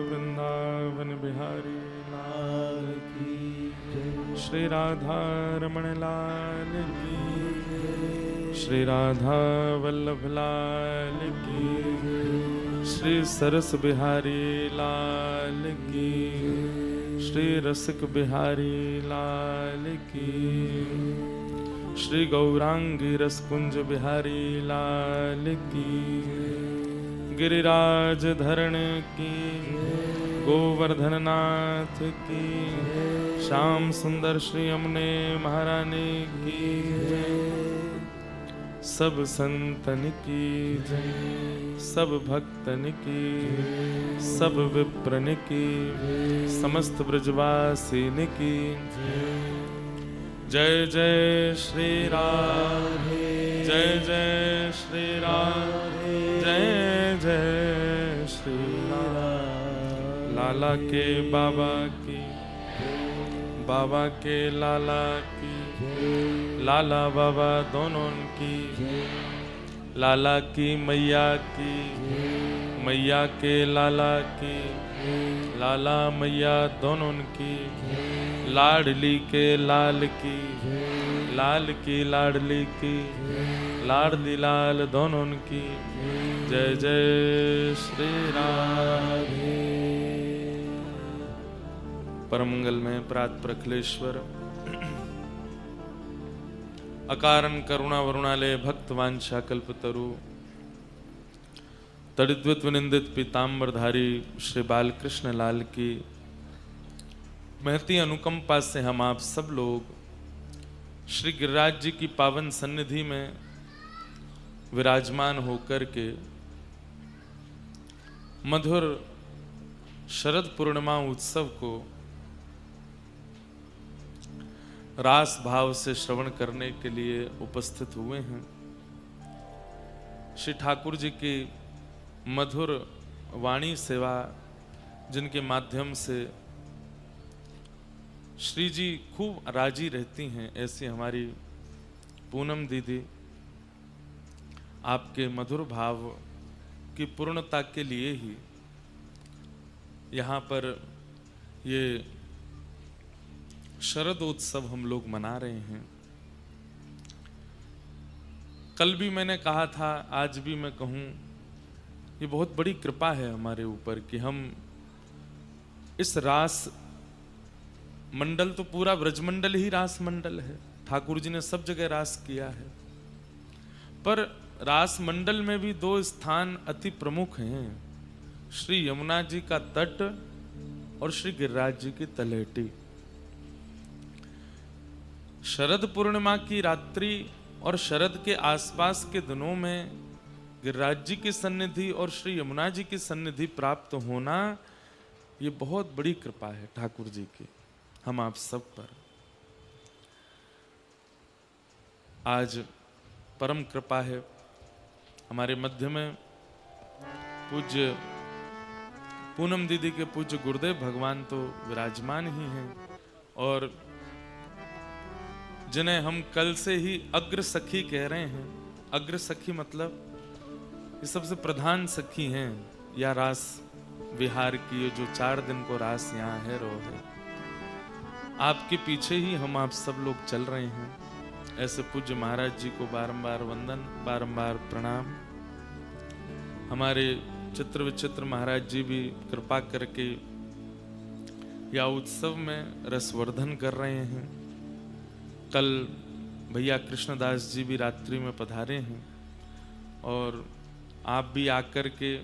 वृंदावन बिहारी लाल की, श्री राधा रमण लाल की, श्री राधा वल्लभ लाल की, श्री सरस बिहारी लाल की, श्री रसिक बिहारी लाल की, श्री गौरांगी रसकुंज बिहारी लाल की, गिरिराज धरण की, गोवर्धन नाथ की, श्याम सुंदर श्री यमुने महारानी की, सब संतन की जय, सब भक्तन की, सब विप्रन की, समस्त ब्रजवासिन की जय जय श्री राधे, जय जय श्री राधे, जय जय श्री राधे। लाला के बाबा की, बाबा के लाला की, लाला बाबा दोनों की, लाला की मैया की, मैया के लाला की, लाला मैया दोनों की, लाडली के लाल की, लाल की लाडली की, लाडली लाल दोनों की जय जय श्री राधे। परमंगल में प्रात प्रखलेश्वर, अकारण करुणा वरुणालय भक्त वांछा कल्पतरु, तड़िद्वित विनिंदित पीताम्बरधारी श्री बालकृष्ण लाल की महती अनुकंपा से हम आप सब लोग श्री गिरिराज जी की पावन सन्निधि में विराजमान होकर के मधुर शरद पूर्णिमा उत्सव को रास भाव से श्रवण करने के लिए उपस्थित हुए हैं। श्री ठाकुर जी की मधुर वाणी सेवा जिनके माध्यम से श्री जी खूब राजी रहती हैं, ऐसी हमारी पूनम दीदी आपके मधुर भाव की पूर्णता के लिए ही यहाँ पर ये शरद उत्सव हम लोग मना रहे हैं। कल भी मैंने कहा था, आज भी मैं कहूँ, ये बहुत बड़ी कृपा है हमारे ऊपर कि हम इस रास मंडल, तो पूरा ब्रजमंडल ही रास मंडल है, ठाकुर जी ने सब जगह रास किया है, पर रास मंडल में भी दो स्थान अति प्रमुख हैं, श्री यमुना जी का तट और श्री गिरिराज जी की तलहटी। शरद पूर्णिमा की रात्रि और शरद के आसपास के दिनों में गिरिराज जी की सन्निधि और श्री यमुना जी की सन्निधि प्राप्त होना, ये बहुत बड़ी कृपा है ठाकुर जी की हम आप सब पर। आज परम कृपा है, हमारे मध्य में पूज्य पूनम दीदी के पूज्य गुरुदेव भगवान तो विराजमान ही हैं, और जिन्हें हम कल से ही अग्र सखी कह रहे हैं। अग्र सखी मतलब ये सबसे प्रधान सखी हैं या रास विहार की, ये जो 4 दिन को रास यहाँ है रो है, आपके पीछे ही हम आप सब लोग चल रहे हैं। ऐसे पूज्य महाराज जी को बारंबार वंदन, बारंबार प्रणाम। हमारे चित्र विचित्र महाराज जी भी कृपा करके या उत्सव में रसवर्धन कर रहे हैं। कल भैया कृष्णदास जी भी रात्रि में पधारे हैं, और आप भी आकर के,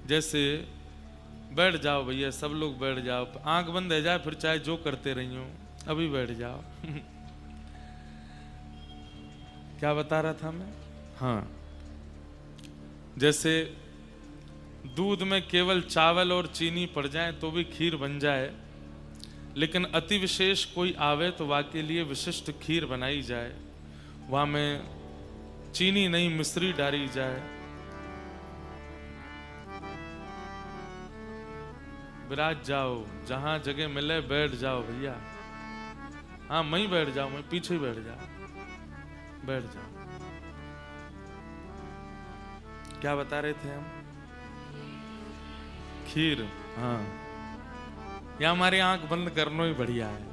जैसे बैठ जाओ भैया, सब लोग बैठ जाओ, आंख बंद है जाए, फिर चाहे जो करते रही हो, अभी बैठ जाओ। क्या बता रहा था मैं? हाँ, जैसे दूध में केवल चावल और चीनी पड़ जाए तो भी खीर बन जाए, लेकिन अति विशेष कोई आवे तो वहाँ के लिए विशिष्ट खीर बनाई जाए, वहाँ में चीनी नहीं मिश्री डाली जाए। विराज जाओ, जहां जगह मिले बैठ जाओ भैया। हाँ, मैं ही बैठ जाओ, मैं पीछे ही बैठ जाओ, बैठ जाओ। क्या बता रहे थे हम? खीर। हाँ, या हमारी आंख बंद करना ही बढ़िया है।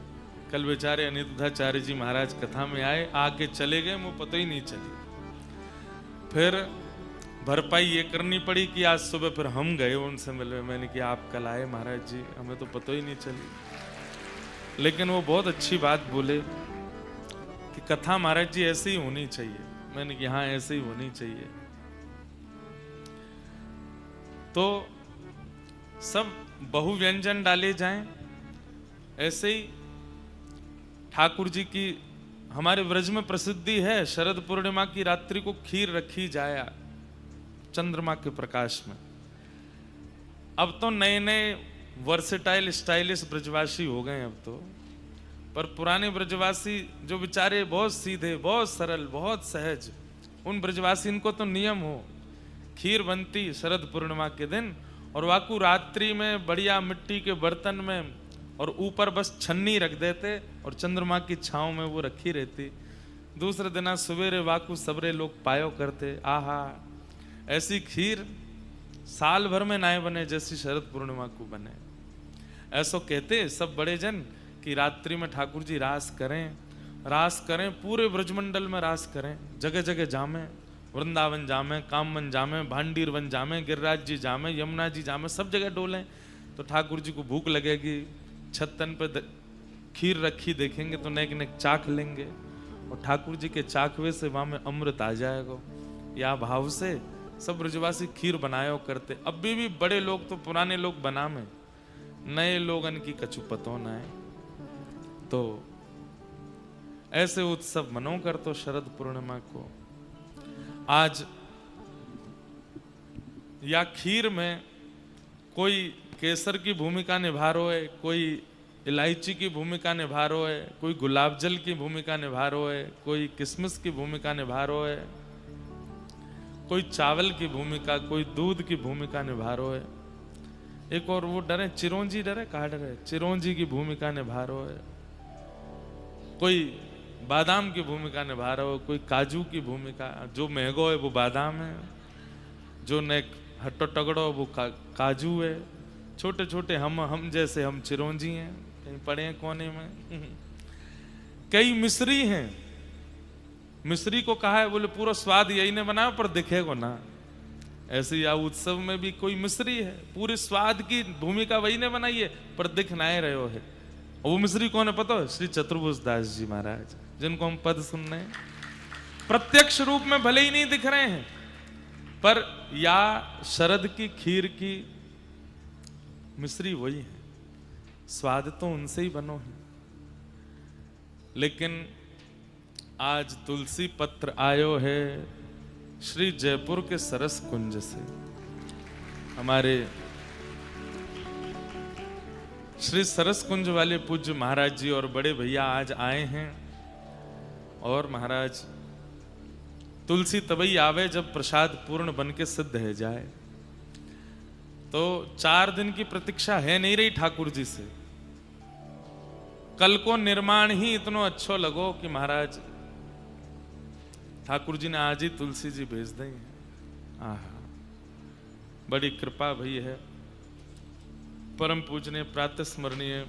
कल बेचारे अनिरुद्धाचार्य जी महाराज कथा में आए, आके चले गए, मुझे पता ही नहीं चली। फिर भरपाई ये करनी पड़ी कि आज सुबह फिर हम गए उनसे मिले। मैंने कि आप कल आए महाराज जी, हमें तो पता ही नहीं चली। लेकिन वो बहुत अच्छी बात बोले कि कथा महाराज जी ऐसे ही होनी चाहिए। मैंने कि हाँ, ऐसे ही होनी चाहिए। तो सब बहुव्यंजन डाले जाएं, ऐसे ही ठाकुर जी की हमारे व्रज में प्रसिद्धि है, शरद पूर्णिमा की रात्रि को खीर रखी जाए चंद्रमा के प्रकाश में। अब तो नए नए वर्सेटाइल स्टाइलिश ब्रजवासी हो गए अब तो, पर पुराने ब्रजवासी जो बेचारे बहुत सीधे, बहुत सरल, बहुत सहज, उन ब्रजवासी इनको तो नियम हो, खीर बनती शरद पूर्णिमा के दिन और वाकू रात्रि में बढ़िया मिट्टी के बर्तन में, और ऊपर बस छन्नी रख देते और चंद्रमा की छांव में वो रखी रहती। दूसरे दिन सवेरे वाकू सबरे लोग पायो करते। आहा, ऐसी खीर साल भर में ना बने जैसी शरद पूर्णिमा को बने। ऐसो कहते सब बड़े जन कि रात्रि में ठाकुर जी रास करें, पूरे ब्रजमंडल में रास करें, जगह जगह जामे, वृंदावन जामे, कामवन जामे, भांडीर वन जामे, गिरिराज जी जामे, यमुना जी जामे, सब जगह डोलें। तो ठाकुर जी को भूख लगेगी, छत्तन पे खीर रखी देखेंगे तो नेक नेक चाख लेंगे, और ठाकुर जी के चाखवे से वहां में अमृत आ जाएगा। या भाव से सब ब्रजवासी खीर बनायो करते। अब भी बड़े लोग तो पुराने लोग बना में, नए लोगन की कछु पतो न है। तो ऐसे उत्सव मनो कर तो शरद पूर्णिमा को। आज या खीर में कोई केसर की भूमिका निभा रहा है, कोई इलायची की भूमिका निभा रहा है, कोई गुलाब जल की भूमिका निभा रहा है, कोई किशमिश की भूमिका निभा रहा है, कोई चावल की भूमिका, कोई दूध की भूमिका निभा रहा है। एक और वो डरे चिरौंजी, डरे कहा डरे, चिरौंजी की भूमिका निभा रहा है। कोई बादाम की भूमिका निभा रहा हो, कोई काजू की भूमिका, जो महंगो है वो बादाम है, जो ने हट्टो टगड़ो वो काजू है, छोटे छोटे हम जैसे हम चिरौंजी हैं, कहीं पड़े हैं कोने में। कई मिस्री हैं, मिस्री को कहा है, बोले पूरा स्वाद यही ने बनाया पर दिखेगा ना। ऐसे या उत्सव में भी कोई मिस्री है, पूरे स्वाद की भूमिका वही ने बनाई है पर दिख ना रहे हो है। और वो मिस्री कौन है पता है? श्री चतुर्भुज दास जी महाराज, जिनको हम पद सुन रहे हैं। प्रत्यक्ष रूप में भले ही नहीं दिख रहे हैं, पर या शरद की खीर की मिस्री वही है, स्वाद तो उनसे ही बनो है। लेकिन आज तुलसी पत्र आयो है श्री जयपुर के सरस कुंज से। हमारे श्री सरस कुंज वाले पूज्य महाराज जी और बड़े भैया आज आए हैं। और महाराज, तुलसी तभी आवे जब प्रसाद पूर्ण बन के सिद्ध है जाए। तो 4 दिन की प्रतीक्षा है नहीं रही ठाकुर जी से। कल को निर्माण ही इतना अच्छा लगो कि महाराज ठाकुर जी ने आज ही तुलसी जी भेज दें। आहा, बड़ी कृपा भई है। परम पूजनीय प्रातः स्मरणीय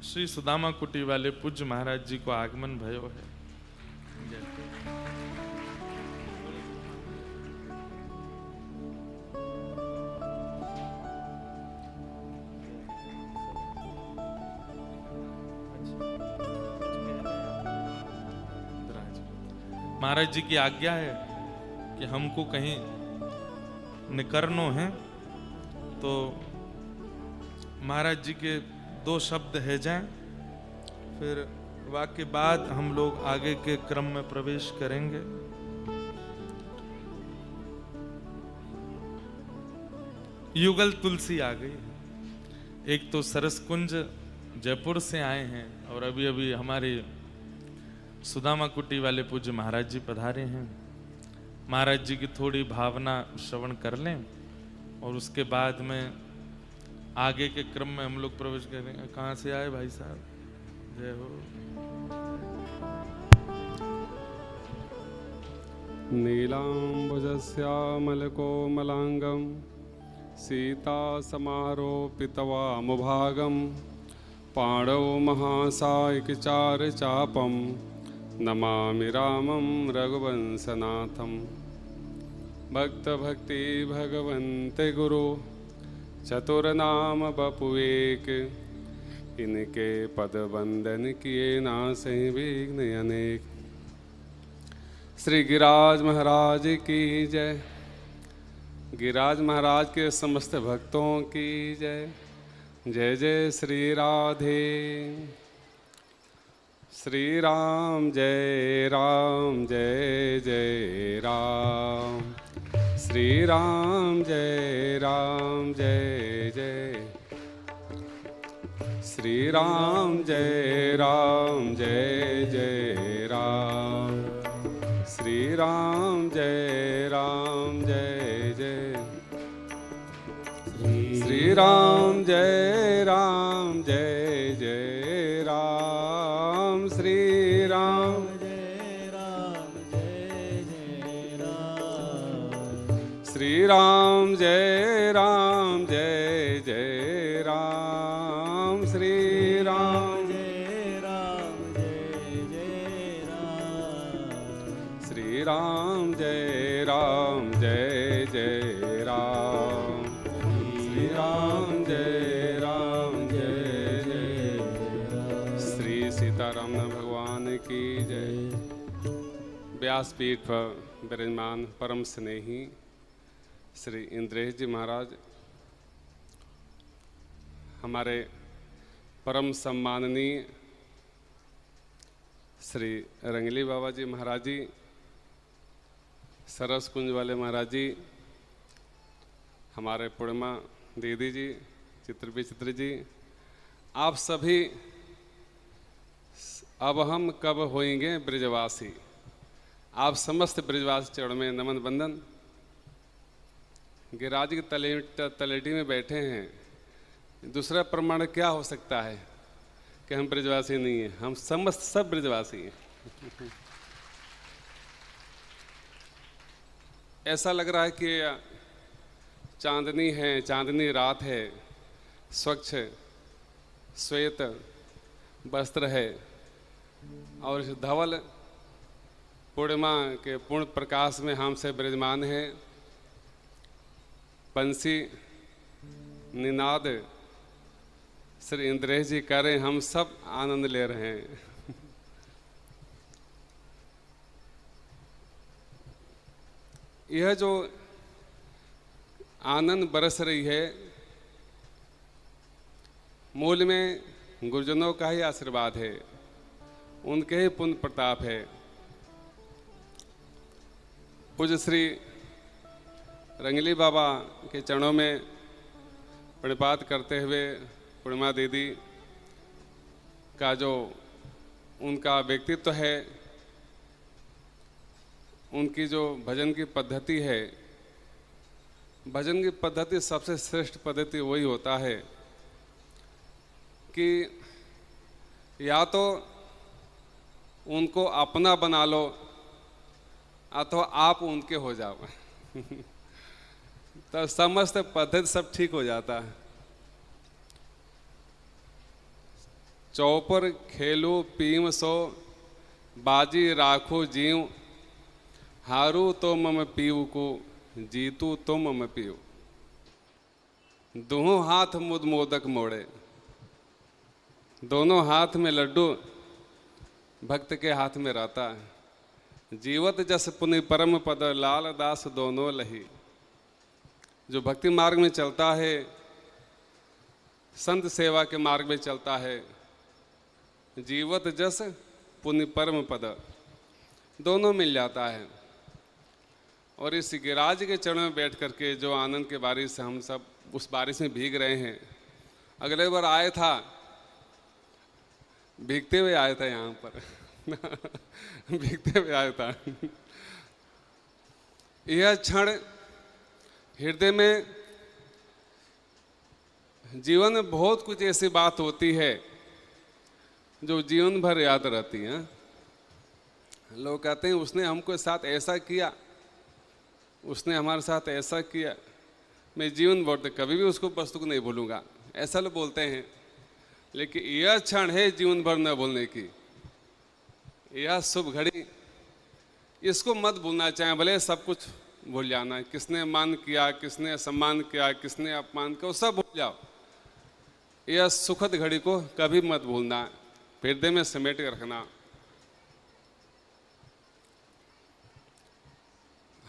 श्री सुदामा कुटी वाले पूज्य महाराज जी को आगमन भयो है। महाराज जी की आज्ञा है कि हमको कहीं निकरनो है, तो महाराज जी के 2 शब्द है जाएं, फिर वाक्य बाद हम लोग आगे के क्रम में प्रवेश करेंगे। युगल तुलसी आ गई। एक तो सरस कुंज जयपुर से आए हैं और अभी अभी हमारे सुदामा कुटी वाले पूज्य महाराज जी पधारे हैं। महाराज जी की थोड़ी भावना श्रवण कर लें और उसके बाद में आगे के क्रम में हम लोग प्रवेश करेंगे। कहाँ से आए भाई साहब? जय हो। नीलांबुजश्यामलकोमलांगं सीता समारोपितवामुभागं पाणौ महासायिकचारचापं नमामि रामं रघुवंशनाथं। भक्तभक्ति भगवन्ते गुरु चतुरनाम बपुएक, इनके पद वंदन किए नासै विघ्न अनेक। श्री गिरिराज महाराज की जय। गिरिराज महाराज के समस्त भक्तों की जय। जय जय श्री राधे। श्री राम जय जय राम। श्री राम जय जय। श्री राम जय जय राम। श्री राम जय जय। श्री राम जय जय राम। श्री राम श्री राम जय जय राम। श्री राम श्री राम जय जय राम। श्री राम जय जय। श्री सीताराम भगवान की जय। व्यासपीठ पर विराजमान परम स्नेही श्री इंद्रेश जी महाराज, हमारे परम सम्माननीय श्री रंगली बाबा जी महाराज जी, सरस कुंज वाले महाराज जी, हमारे पूर्णिमा दीदी जी, चित्र जी, आप सभी, अब हम कब होएंगे ब्रजवासी, आप समस्त ब्रजवासी चरण में नमन बंदन। गिरिराज की तलेटी में बैठे हैं, दूसरा प्रमाण क्या हो सकता है कि हम ब्रजवासी नहीं हैं? हम समस्त सब ब्रजवासी हैं। ऐसा लग रहा है कि चांदनी है, चांदनी रात है, स्वच्छ श्वेत वस्त्र है और इस धवल पूर्णिमा के पूर्ण प्रकाश में हम से विराजमान हैं। बंसी निनाद श्री इंद्रेश जी कर रहे, हम सब आनंद ले रहे हैं। यह जो आनंद बरस रही है, मूल में गुरुजनों का ही आशीर्वाद है, उनके ही पुण्य प्रताप है। पूज्य श्री रंगली बाबा के चरणों में प्रणिपात करते हुए पूर्णिमा दीदी का जो उनका व्यक्तित्व है, उनकी जो भजन की पद्धति है, भजन की पद्धति सबसे श्रेष्ठ पद्धति वही होता है कि या तो उनको अपना बना लो अथवा आप उनके हो जाओ। तो समस्त पद्धति सब ठीक हो जाता है। चौपर खेलो पीम सो, बाजी राखो जीव, हारू तो मम पीऊ को, जीतू तो मम पीऊ। दोनों हाथ मुद मोदक मोड़े, दोनों हाथ में लड्डू भक्त के हाथ में रहता है। जीवत जस पुनि परम पद, लाल दास दोनों लही। जो भक्ति मार्ग में चलता है, संत सेवा के मार्ग में चलता है, जीवत जस पुनि परम पद दोनों मिल जाता है। और इस गिरिराज के चरणों में बैठ करके जो आनंद के बारिश से हम सब उस बारिश में भीग रहे हैं। अगले बार आए था, भीगते हुए आया था यहाँ पर भीगते हुए आया था। यह क्षण हृदय में, जीवन में बहुत कुछ ऐसी बात होती है जो जीवन भर याद रहती है। लोग कहते हैं उसने हमको साथ ऐसा किया, उसने हमारे साथ ऐसा किया, मैं जीवन भर तक कभी भी उसको वस्तु को नहीं भूलूंगा, ऐसा लोग बोलते हैं। लेकिन यह क्षण है जीवन भर न भूलने की, यह शुभ घड़ी, इसको मत भूलना चाहे, भले सब कुछ भूल जाना, किसने मान किया, किसने सम्मान किया, किसने अपमान किया, सब भूल जाओ। यह सुखद घड़ी को कभी मत भूलना, हृदय में समेट के रखना।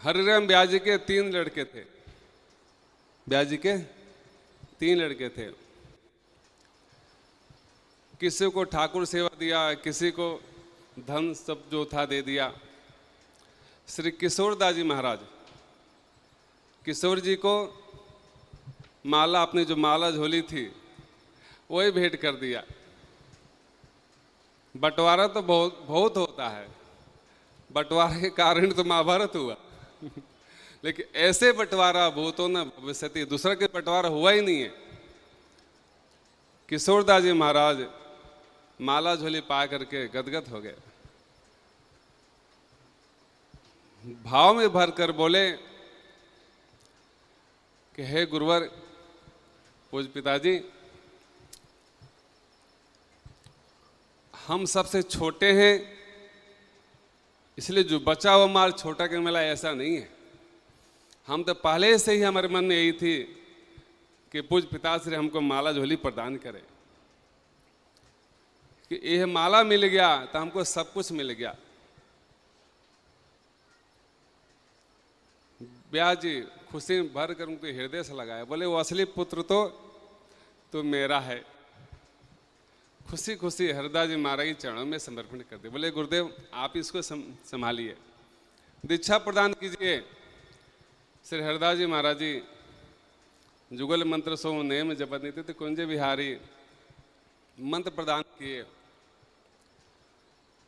हरिराम ब्यास जी के 3 लड़के थे, ब्यास जी के 3 लड़के थे। किसी को ठाकुर सेवा दिया, किसी को धन सब जो था दे दिया। श्री किशोरदास जी महाराज, किशोर जी को माला, अपनी जो माला झोली थी वही भेंट कर दिया। बंटवारा तो बहुत बहुत होता है, बंटवारे के कारण तो महाभारत हुआ लेकिन ऐसे बंटवारा भूतो न भविष्यति, दूसरा के बंटवारा हुआ ही नहीं है। किशोरदास जी महाराज माला झोली पा करके गदगद हो गए, भाव में भर कर बोले कि हे गुरुवर, पूज्य पिताजी, हम सबसे छोटे हैं, इसलिए जो बचा हुआ माल छोटा के मिला, ऐसा नहीं है। हम तो पहले से ही हमारे मन में यही थी कि पूज्य पिताश्री हमको माला झोली प्रदान करें, कि यह माला मिल गया तो हमको सब कुछ मिल गया। ब्यास जी खुशी भर कर उनको हृदय से लगाया, बोले वो असली पुत्र तो मेरा है। खुशी खुशी हरदास जी महाराज के चरणों में समर्पण कर दिया। बोले गुरुदेव आप इसको संभालिए, दीक्षा प्रदान कीजिए। श्री हरदास जी महाराज जी जुगल मंत्र सो नेम जपत नीति तो कुंज बिहारी मंत्र प्रदान किए।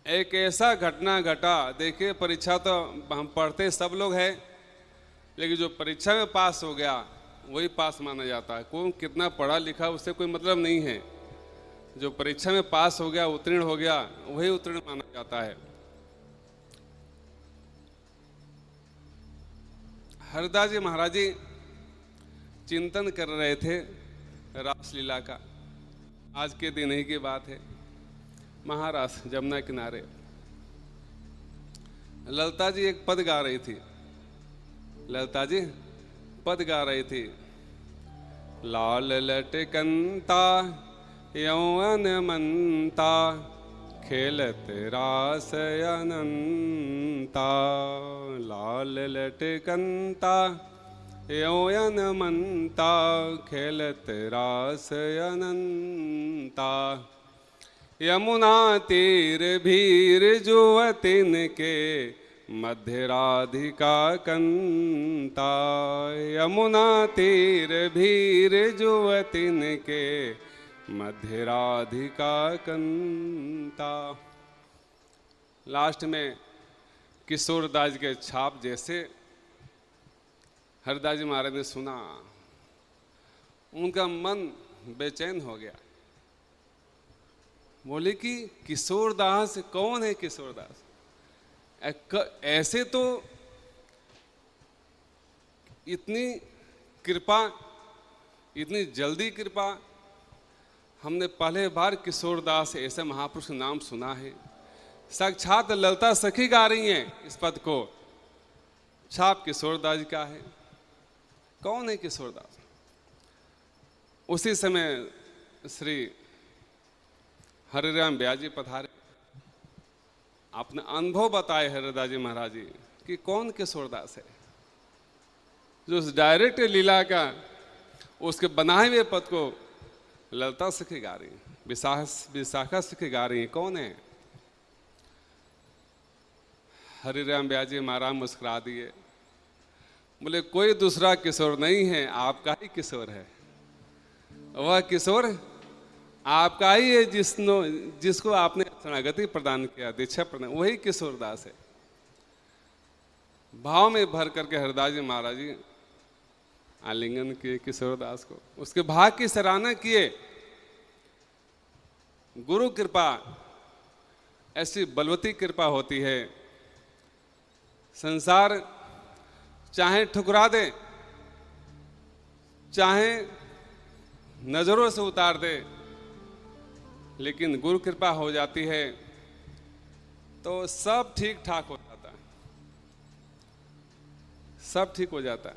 एक ऐसा घटना घटा, देखिए परीक्षा तो हम पढ़ते सब लोग हैं, लेकिन जो परीक्षा में पास हो गया वही पास माना जाता है। कौन कितना पढ़ा लिखा उससे कोई मतलब नहीं है, जो परीक्षा में पास हो गया, उत्तीर्ण हो गया, वही उत्तीर्ण माना जाता है। हरदास जी महाराज जी चिंतन कर रहे थे रासलीला का। आज के दिन ही की बात है, महारास जमुना किनारे ललिता जी एक पद गा रही थी। ललिता जी पद गा रही थी, लाल लटकंता यौवन मनता खेलत रास अनंता। लाल लटकंता यौवन मनता खेलत रास अनंता। यमुना तीर भीर जुवतिन के मध्य राधिका कंता। यमुना तीर भीर जुवतिन के मध्य राधिका कंता। लास्ट में किशोरदास के छाप जैसे हरदास जी महाराज ने सुना, उनका मन बेचैन हो गया। बोले कि किशोरदास कौन है? किशोरदास ऐसे तो इतनी कृपा, इतनी जल्दी कृपा, हमने पहले बार किशोरदास ऐसे महापुरुष का नाम सुना है। साक्षात ललिता सखी गा रही हैं इस पद को। छाप किशोरदास का है। कौन है किशोरदास? उसी समय श्री हरिराम ब्यास जी पधारे, अपना अनुभव बताए हरिदास जी महाराज जी कि कौन किशोरदास है, जो उस डायरेक्ट लीला का उसके बनाए हुए पद को ललिता सखी गा रही है, विशाखा सखी गा रही है। कौन है? हरिराम ब्यास जी महाराज मुस्कुरा दिए, बोले कोई दूसरा किशोर नहीं है, आपका ही किशोर है। वह किशोर आपका ही है जिसको आपने शरणागति प्रदान किया, दीक्षा प्रदान, वही किशोरदास है। भाव में भर करके हरदास जी महाराज जी आलिंगन किए किशोरदास को, उसके भाग की सराहना किए। गुरु कृपा ऐसी बलवती कृपा होती है, संसार चाहे ठुकरा दे चाहे नजरों से उतार दे, लेकिन गुरु कृपा हो जाती है तो सब ठीक ठाक हो जाता है, सब ठीक हो जाता है।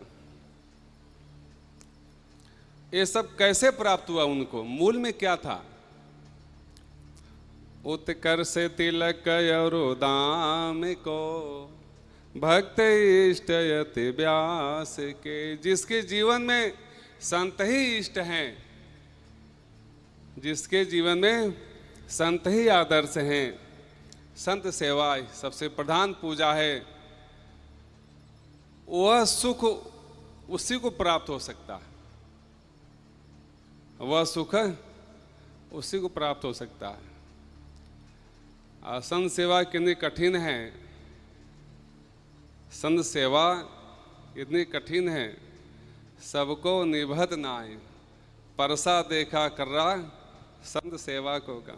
ये सब कैसे प्राप्त हुआ उनको, मूल में क्या था? उत्कर्ष तिलक और दाम को भक्त इष्टयति व्यास के। जिसके जीवन में संत ही इष्ट हैं, जिसके जीवन में संत ही आदर्श हैं, संत सेवा सबसे प्रधान पूजा है, वह सुख उसी को प्राप्त हो सकता है, वह सुख उसी को प्राप्त हो सकता है। संत सेवा कितनी कठिन है, संत सेवा इतनी कठिन है, सबको निभत नाय, परसा देखा कर रहा संत सेवा को काम।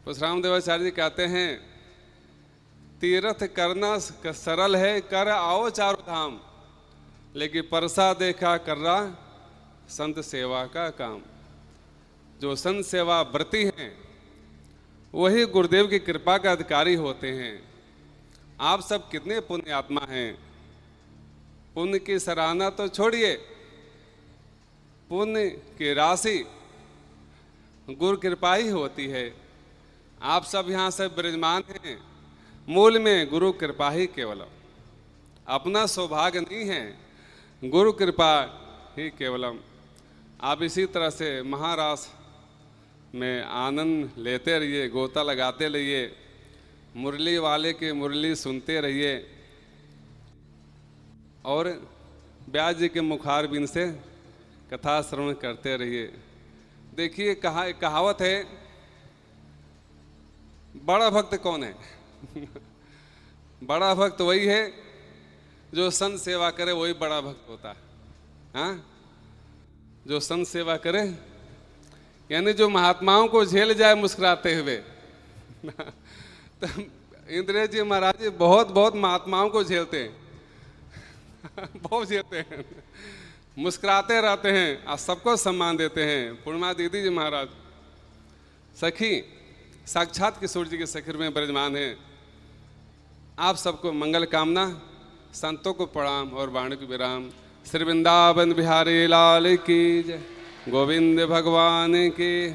परशुराम देवाचार्य जी कहते हैं, तीर्थ करना सरल है, कर आओ चारों धाम, लेकिन परसा देखा कर रहा संत सेवा का काम। जो संत सेवा व्रती हैं वही गुरुदेव की कृपा का अधिकारी होते हैं। आप सब कितने पुण्य आत्मा हैं, पुण्य की सराहना तो छोड़िए, पुण्य की राशि गुरु कृपा ही होती है। आप सब यहाँ से विराजमान हैं, मूल में गुरु कृपा ही केवल, अपना सौभाग्य नहीं है, गुरु कृपा ही केवलम। आप इसी तरह से महारास में आनंद लेते रहिए, गोता लगाते रहिए, मुरली वाले की मुरली सुनते रहिए और व्यास जी के मुखारबिंद से कथा श्रवण करते रहिए। देखिए कहावत है, बड़ा भक्त कौन है? बड़ा भक्त वही है जो संत सेवा करे, वही बड़ा भक्त होता है। हाँ, जो संत सेवा करे यानी जो महात्माओं को झेल जाए मुस्कुराते हुए। तो इंद्र जी महाराज जी बहुत महात्माओं को झेलते हैं, बहुत झेलते हैं, मुस्कुराते रहते हैं और सबको सम्मान देते हैं। पूर्णिमा दीदी जी महाराज सखी साक्षात किशोर जी के सखीर में विराजमान है। आप सबको मंगल कामना, संतों को प्रणाम और वाणी को विराम। श्री वृंदावन बिहारी लाल की जय, गोविंद भगवान की,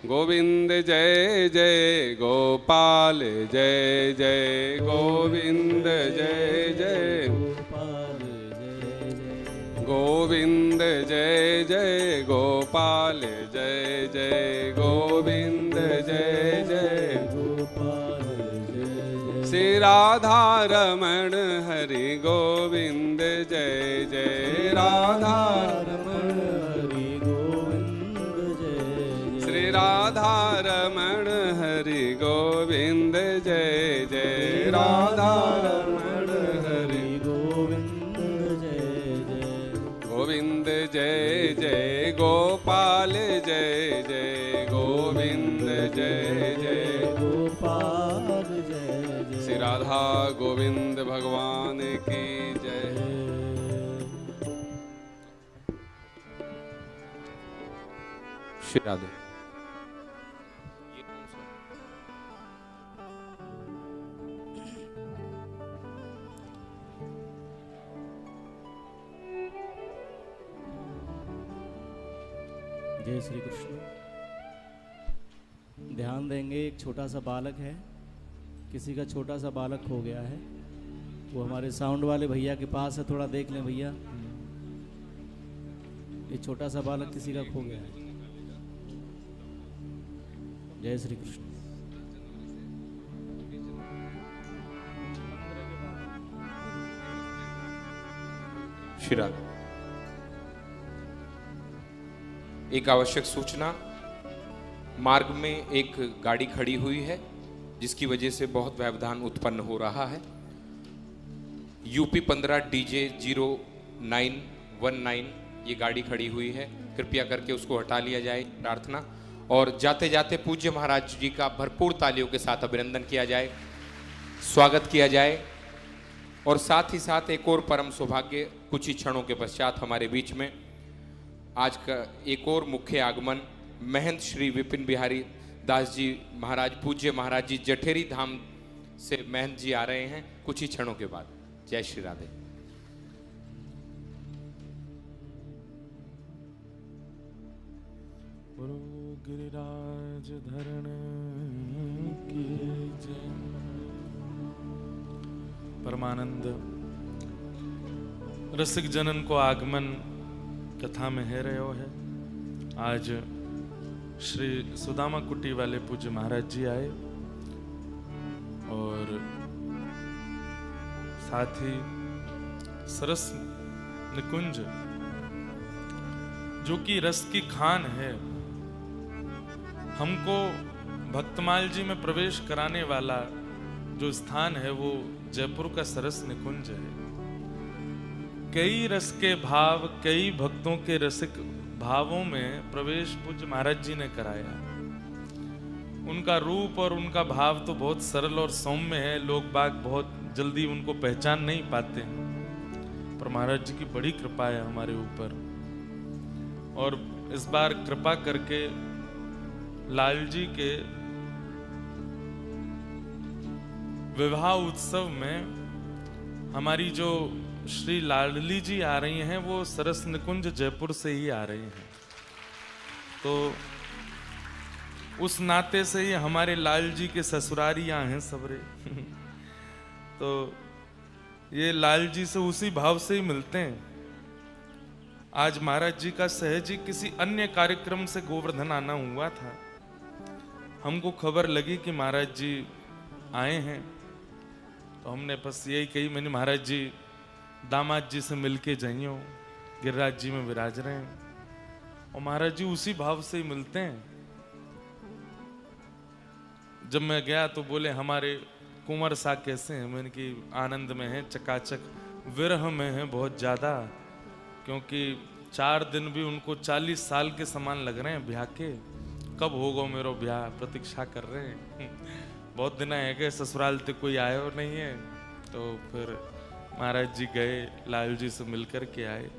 गोविंद जय जय गोपाल जय जय, गोविंद जय जय गोपाल जय जय, गोविंद जय जय गोपाल जय जय, गोविंद जय जय गोपाल जय जय। श्री राधा रमण हरि गोविंद जय जय, राधा रमण हरि गोविंद जय, श्री राधा रमण हरि गोविंद जय जय, राधा रमण हरि गोविंद जय जय, गोविंद जय जय गोपाल जय जय, गोविंद जय जय गोपाल जय जय। श्री राधा गोविंद भगवान की जय। श्री राधे। जय श्री कृष्ण। ध्यान देंगे, एक छोटा सा बालक है, किसी का छोटा सा बालक खो गया है, वो हमारे साउंड वाले भैया के पास है, थोड़ा देख लें भैया। ये छोटा सा बालक किसी का खो गया है। जय श्री कृष्ण। श्री राधे। एक आवश्यक सूचना, मार्ग में एक गाड़ी खड़ी हुई है जिसकी वजह से बहुत व्यवधान उत्पन्न हो रहा है। यूपी 15 DJ 0919 ये गाड़ी खड़ी हुई है, कृपया करके उसको हटा लिया जाए, प्रार्थना। और जाते जाते पूज्य महाराज जी का भरपूर तालियों के साथ अभिनंदन किया जाए, स्वागत किया जाए। और साथ ही साथ एक और परम सौभाग्य, कुछ ही क्षणों के पश्चात हमारे बीच में आज का एक और मुख्य आगमन महंत श्री विपिन बिहारी दास जी महाराज, पूज्य महाराज जी जठेरी धाम से महंत जी आ रहे हैं कुछ ही क्षणों के बाद। जय श्री राधे। गिरिराज धरण की जय। परमानंद रसिक जनन को आगमन कथा में है रहो है। आज श्री सुदामा कुटी वाले पूज्य महाराज जी आए और साथ ही सरस निकुंज जो कि रस की खान है, हमको भक्तमाल जी में प्रवेश कराने वाला जो स्थान है वो जयपुर का सरस निकुंज है। कई रस के भाव, कई भक्तों के रसिक भावों में प्रवेश पूज्य महाराज जी ने कराया। उनका रूप और उनका भाव तो बहुत सरल और सौम्य है, लोग बाग बहुत जल्दी उनको पहचान नहीं पाते हैं, पर महाराज जी की बड़ी कृपा है हमारे ऊपर। और इस बार कृपा करके लाल जी के विवाह उत्सव में हमारी जो श्री लाडली जी आ रही हैं वो सरस निकुंज जयपुर से ही आ रही हैं, तो उस नाते से ही हमारे लाल जी के ससुरारी यहाँ हैं सबरे तो ये लाल जी से उसी भाव से ही मिलते हैं। आज महाराज जी का सहज ही किसी अन्य कार्यक्रम से गोवर्धन आना हुआ था, हमको खबर लगी कि महाराज जी आए हैं, तो हमने बस यही कही, मैंने महाराज जी दामाद जी से मिलके जाइयो, गिरिराज जी में विराज रहे हैं, और महाराज जी उसी भाव से ही मिलते हैं। जब मैं गया तो बोले हमारे कुंवर सा कैसे हैं, मैंने कि आनंद में हैं, चकाचक, विरह में हैं बहुत ज्यादा, क्योंकि 4 दिन भी उनको 40 साल के समान लग रहे हैं ब्याह के, कब होगा मेरा ब्याह, प्रतीक्षा कर रहे हैं बहुत दिन है गए, ससुराल तक कोई आया और नहीं है। तो फिर महाराज जी गए, लाल जी से मिलकर के आए।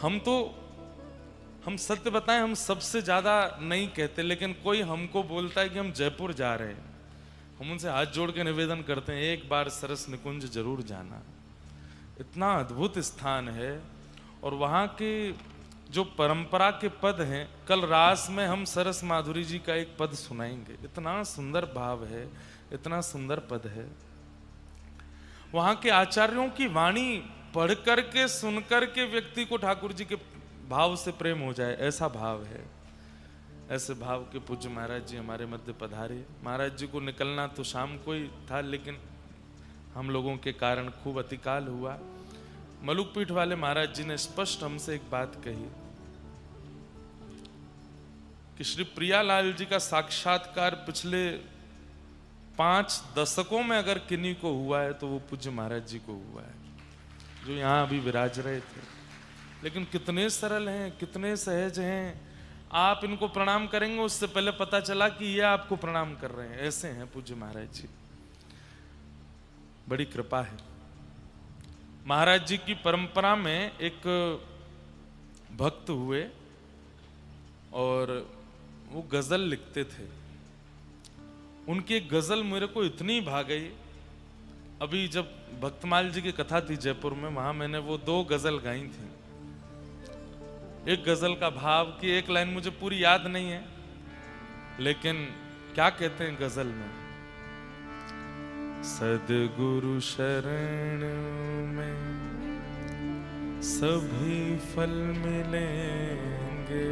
हम सत्य बताएं, हम सबसे ज्यादा नहीं कहते, लेकिन कोई हमको बोलता है कि हम जयपुर जा रहे हैं, हम उनसे हाथ जोड़ के निवेदन करते हैं एक बार सरस निकुंज जरूर जाना। इतना अद्भुत स्थान है, और वहाँ के जो परंपरा के पद हैं, कल रास में हम सरस माधुरी जी का एक पद सुनाएंगे, इतना सुंदर भाव है, इतना सुंदर पद है। वहाँ के आचार्यों की वाणी पढ़ करके, सुन करके व्यक्ति को ठाकुर जी के भाव से प्रेम हो जाए, ऐसा भाव है। ऐसे भाव के पूज्य महाराज जी हमारे मध्य पधारे। महाराज जी को निकलना तो शाम को ही था, लेकिन हम लोगों के कारण खूब अतिकाल हुआ। मलुक पीठ वाले महाराज जी ने स्पष्ट हमसे एक बात कही कि श्री प्रियालाल जी का साक्षात्कार पिछले 5 दशकों में अगर किन्हीं को हुआ है तो वो पूज्य महाराज जी को हुआ है, जो यहाँ अभी विराज रहे थे। लेकिन कितने सरल हैं, कितने सहज हैं, आप इनको प्रणाम करेंगे उससे पहले पता चला कि ये आपको प्रणाम कर रहे हैं, ऐसे हैं पूज्य महाराज जी। बड़ी कृपा है। महाराज जी की परंपरा में एक भक्त हुए और वो गजल लिखते थे। उनकी एक गजल मेरे को इतनी भा गई, अभी जब भक्तमाल जी की कथा थी जयपुर में, वहां मैंने वो 2 गजल गाई थी। एक गजल का भाव की एक लाइन मुझे पूरी याद नहीं है, लेकिन क्या कहते हैं गजल में, सद्गुरु शरण में सभी फल मिलेंगे,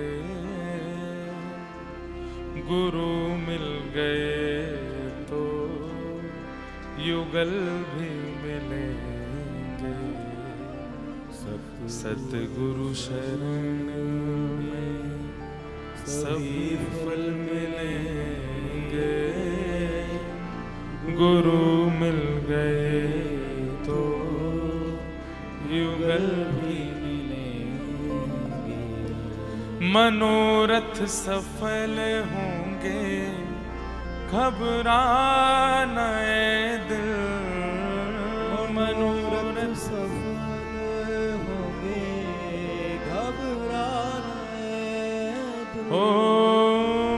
गुरु मिल गए तो युगल भी मिलेंगे। सद्गुरु शरण में सभी फल मिलेंगे, गुरु मिल गए तो युगल भी मिलेंगे। मनोरथ सफल होंगे, घबराना ऐ दिल, ओ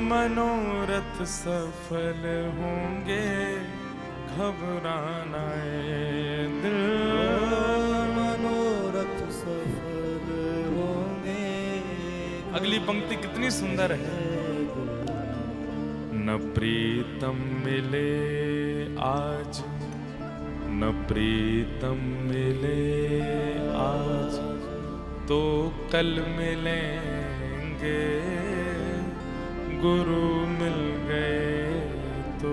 मनोरथ सफल होंगे, घबराना है दिल। मनोरथ सफल होंगे। अगली पंक्ति कितनी सुंदर है। न प्रीतम मिले आज, न प्रीतम मिले आज, तो कल मिलेंगे। गुरु मिल गए तो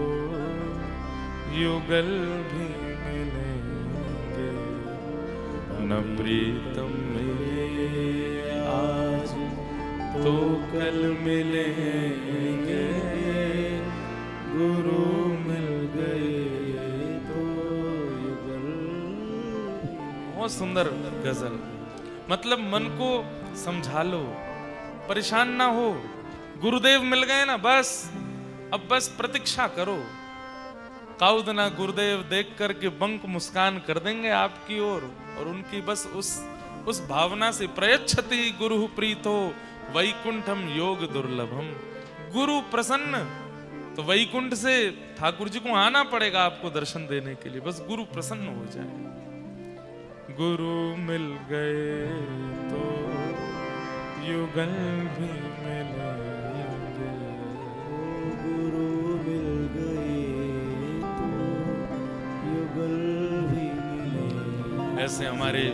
युगल भी मिलेंगे। न प्रीतम मिले आज, तो कल मिलेंगे। गुरु मिल गए तो युगल। बहुत सुंदर गजल। मतलब मन को समझा लो, परेशान ना हो। गुरुदेव मिल गए ना, बस अब बस प्रतीक्षा करो। काउद ना गुरुदेव देख करके बंक मुस्कान कर देंगे आपकी ओर, और उनकी बस उस भावना से प्रयच्छति गुरु प्रीतो वैकुंठम योग दुर्लभम। गुरु प्रसन्न, तो वैकुंठ से ठाकुर जी को आना पड़ेगा आपको दर्शन देने के लिए। बस गुरु प्रसन्न हो जाए। गुरु मिल गए तो युगल भी मिलेंगे। गुरु मिल गए तो युगल भी मिलेंगे। ऐसे हमारे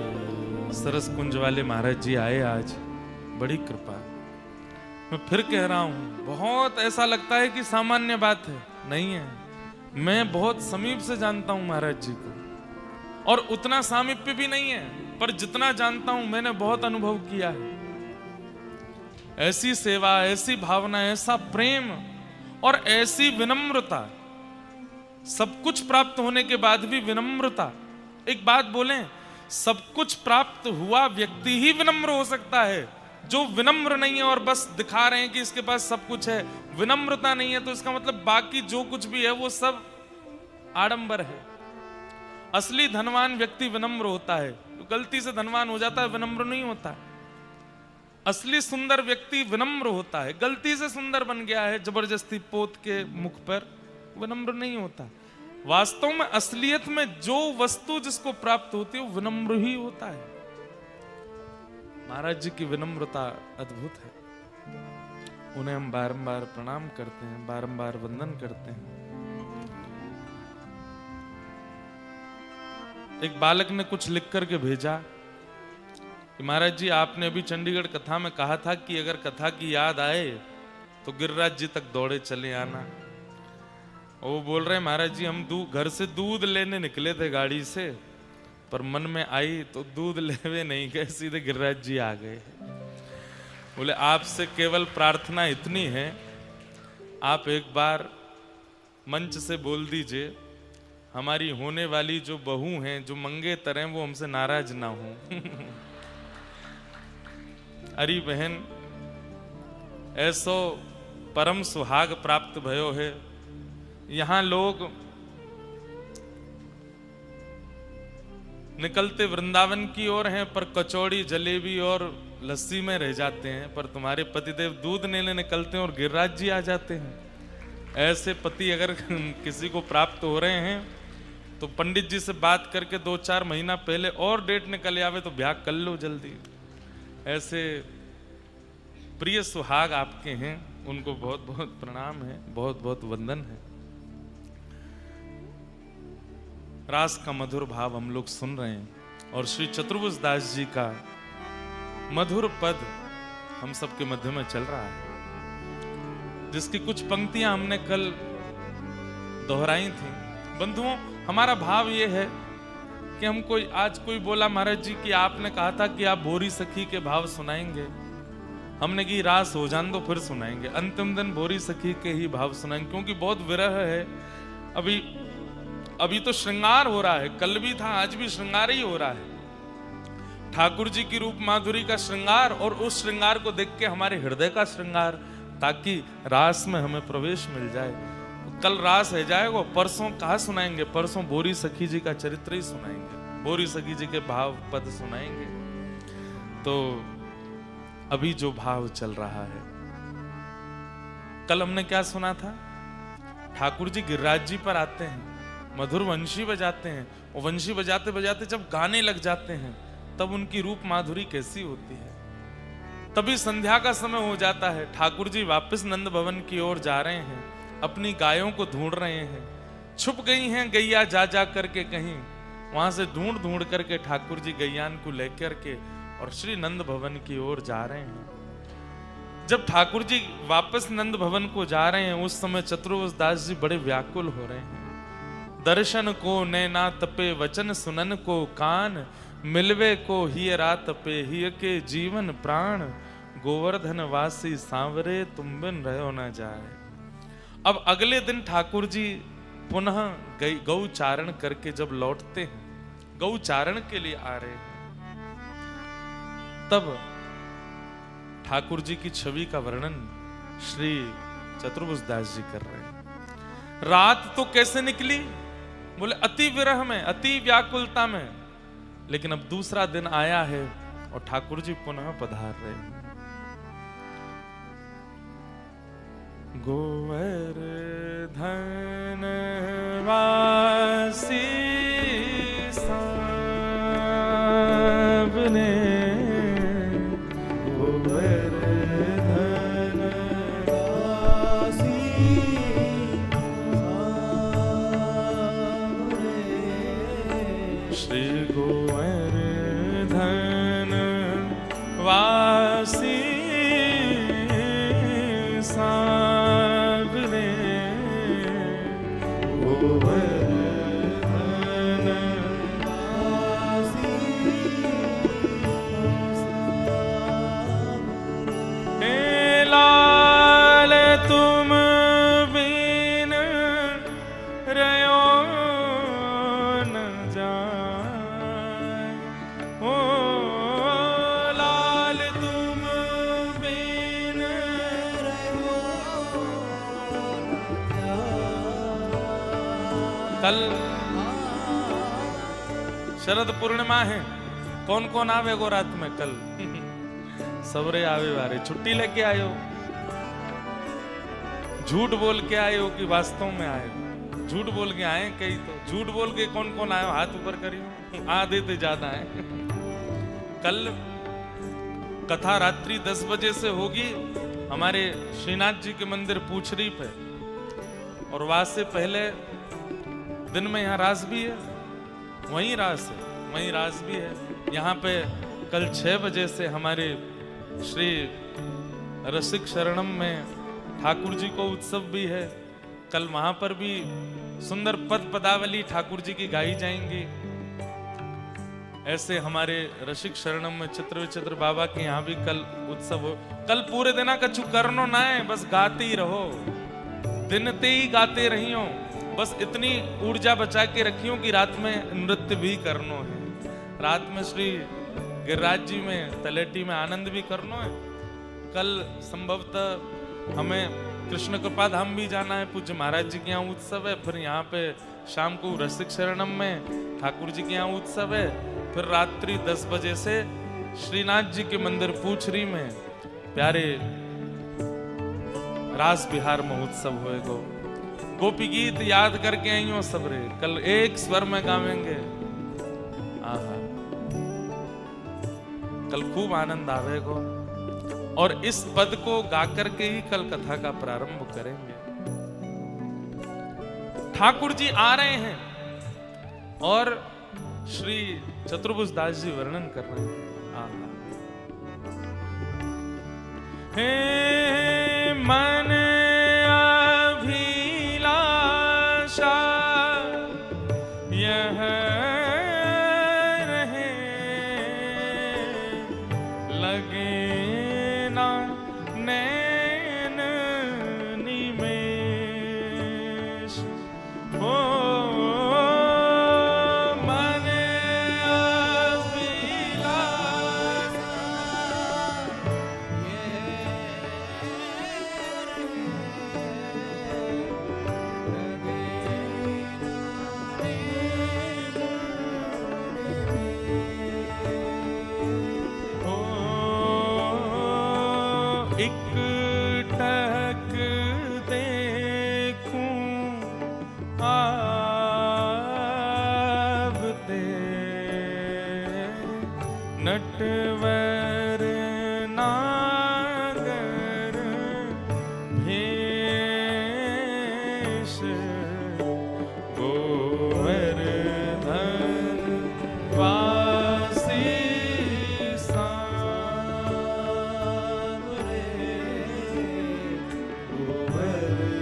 सरस कुंज वाले महाराज जी आए आज, बड़ी कृपा। मैं फिर कह रहा हूं, बहुत ऐसा लगता है कि सामान्य बात है, नहीं है। मैं बहुत समीप से जानता हूं महाराज जी को, और उतना सामीप्य भी नहीं है, पर जितना जानता हूं मैंने बहुत अनुभव किया है। ऐसी सेवा, ऐसी भावना, ऐसा प्रेम और ऐसी विनम्रता, सब कुछ प्राप्त होने के बाद भी विनम्रता। एक बात बोलें, सब कुछ प्राप्त हुआ व्यक्ति ही विनम्र हो सकता है। जो विनम्र नहीं है और बस दिखा रहे हैं कि इसके पास सब कुछ है, विनम्रता नहीं है, तो इसका मतलब बाकी जो कुछ भी है वो सब आडंबर है। असली धनवान व्यक्ति विनम्र होता है। तो गलती से धनवान हो जाता है, विनम्र नहीं होता। असली सुंदर व्यक्ति विनम्र होता है। गलती से सुंदर बन गया है जबरदस्ती पोत के मुख पर, विनम्र नहीं होता। वास्तव में असलियत में जो वस्तु जिसको प्राप्त होती है वो विनम्र ही होता है। महाराज जी की विनम्रता अद्भुत है। उन्हें हम बारंबार प्रणाम करते हैं, बारंबार वंदन करते हैं। एक बालक ने कुछ लिख करके भेजा कि महाराज जी आपने अभी चंडीगढ़ कथा में कहा था कि अगर कथा की याद आए तो गिरिराज जी तक दौड़े चले आना। और वो बोल रहे हैं महाराज जी हम घर से दूध लेने निकले थे गाड़ी से, पर मन में आई तो दूध लेवे नहीं गए, सीधे गिरिराज जी आ गए। बोले आपसे केवल प्रार्थना इतनी है, आप एक बार मंच से बोल दीजिए हमारी होने वाली जो बहू हैं, जो मंगेतर हैं, वो हमसे नाराज ना हो। अरे बहन, ऐसो परम सुहाग प्राप्त भयो है। यहां लोग निकलते वृंदावन की ओर हैं, पर कचौड़ी जलेबी और लस्सी में रह जाते हैं। पर तुम्हारे पतिदेव दूध लेने निकलते हैं और गिरिराज जी आ जाते हैं। ऐसे पति अगर किसी को प्राप्त हो रहे हैं तो पंडित जी से बात करके 2-4 महीना पहले और डेट निकल आवे तो ब्याह कर लो जल्दी। ऐसे प्रिय सुहाग आपके हैं, उनको बहुत बहुत प्रणाम है, बहुत बहुत वंदन है। रास का मधुर भाव हम लोग सुन रहे हैं और श्री चतुर्भुज दास जी का मधुर पद हम सबके मध्य में चल रहा है, जिसकी कुछ पंक्तियां हमने कल दोहराई थी। बंधुओं, हमारा भाव ये है कि हम आज कोई बोला महाराज जी कि आपने कहा था कि आप भोरी सखी के भाव सुनाएंगे। हमने की रास हो जान दो फिर सुनाएंगे। अंतिम दिन भोरी सखी के ही भाव सुनाएंगे, क्योंकि बहुत विरह है। अभी तो श्रृंगार हो रहा है, कल भी था, आज भी श्रृंगार ही हो रहा है। ठाकुर जी की रूप माधुरी का श्रृंगार, और उस श्रृंगार को देख के हमारे हृदय का श्रृंगार, ताकि रास में हमें प्रवेश मिल जाए। कल रास है जाएगा, परसों कहाँ सुनाएंगे? परसों भोरी सखी जी का चरित्र ही सुनाएंगे, भोरी सखी जी के भाव पद सुनाएंगे। तो अभी जो भाव चल रहा है कल हमने क्या सुना था? ठाकुर जी गिरिराज जी पर आते हैं, मधुर वंशी बजाते हैं, और वंशी बजाते बजाते जब गाने लग जाते हैं तब उनकी रूप माधुरी कैसी होती है। तभी संध्या का समय हो जाता है, ठाकुर जी वापस नंद भवन की ओर जा रहे हैं, अपनी गायों को ढूंढ रहे हैं। छुप गई हैं गैया जा जा करके कहीं, वहां से ढूंढ ढूंढ करके ठाकुर जी गैयान को लेकर के और श्री नंद भवन की ओर जा रहे हैं। जब ठाकुर जी वापस नंद भवन को जा रहे हैं उस समय चतुर्वेद दास जी बड़े व्याकुल हो रहे हैं। दर्शन को नैना तपे, वचन सुनन को कान, मिलवे को ही रात पे, ही के जीवन प्राण, गोवर्धन वासी सांवरे तुम बिन रहो न जाए। अब अगले दिन ठाकुर जी पुनः गौचारण करके जब लौटते हैं, गौचारण के लिए आ रहे हैं, तब ठाकुर जी की छवि का वर्णन श्री चतुर्भुज दास जी कर रहे हैं। रात तो कैसे निकली? बोले अति विरह में, अति व्याकुलता में, लेकिन अब दूसरा दिन आया है और ठाकुर जी पुनः पधार रहे हैं। गोवर्धन वासी सावने, गोवर्धन वासी सावने, श्री गोवर्धन वासी सावने, गोवर्धन वासी सावने। हे लाल तुम बिन रहो न जाए, ओ लाल तुम बिन रहो न जाए। कल शरद पूर्णिमा है, कौन कौन आवे गो रात में? कल सबरे आवे वारे, छुट्टी लेके आयो, झूठ बोल के आए हो कि वास्तव में आए हो? झूठ बोल के आए कई तो, झूठ बोल के कौन कौन आए हो? हाथ ऊपर करियो, आधे तो ज्यादा है। कल कथा रात्रि 10 बजे से होगी हमारे श्रीनाथ जी के मंदिर पूछरी पे, और वहां से पहले दिन में यहाँ रास भी है, वहीं रास है, वहीं रास भी है। यहाँ पे कल 6 बजे से हमारे श्री रसिक शरणम में ठाकुर जी को उत्सव भी है। कल वहां पर भी सुंदर पद पदावली ठाकुर जी की गाई जाएंगी। ऐसे हमारे रसिक शरणम में चित्र विचित्र बाबा के यहाँ भी कल उत्सव हो। कल पूरे दिन कछु करनो ना है, बस गाते ही रहो, दिन ते ही गाते रहियो, बस इतनी ऊर्जा बचा के रखियो कि रात में नृत्य भी करनो है, रात में श्री गिरिराज जी में तलेटी में आनंद भी करनो है। कल संभवतः हमें कृष्ण कृपा धाम भी जाना है, पूज्य महाराज जी के यहाँ उत्सव है। फिर यहाँ पे शाम को रसिक शरणम में ठाकुर जी के यहाँ उत्सव है। फिर रात्रि 10 बजे से श्रीनाथ जी के मंदिर पूछरी में प्यारे रास बिहार महोत्सव होएगा। गोपी गीत याद करके आई हो सबरे, कल एक स्वर में गावेंगे। आहा, कल खूब आनंद आवेगा। और इस पद को गा करके ही कल कथा का प्रारंभ करेंगे। ठाकुर जी आ रहे हैं और श्री चतुर्भुज दास जी वर्णन कर रहे हैं। आहा, हे मन अभिलाषा यह रहे लगे नैन निमेष, हो मन अभिलाषा एक टक नटवर नागर भेष गोवर्धन वासी सांवरे गोवर्धन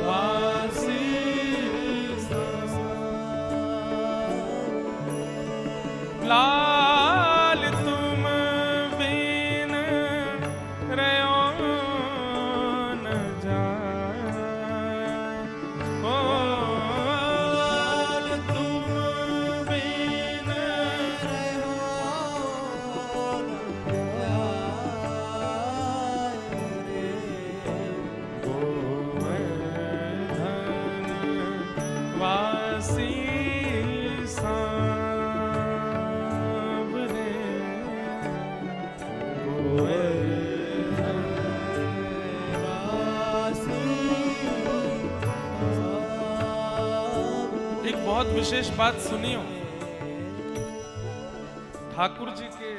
वासी लाल तुम बिन रहो न जाए ओ लाल तुम बिन रहो न जाए गोवर्धन वासी एक बहुत विशेष बात सुनियो। ठाकुर जी के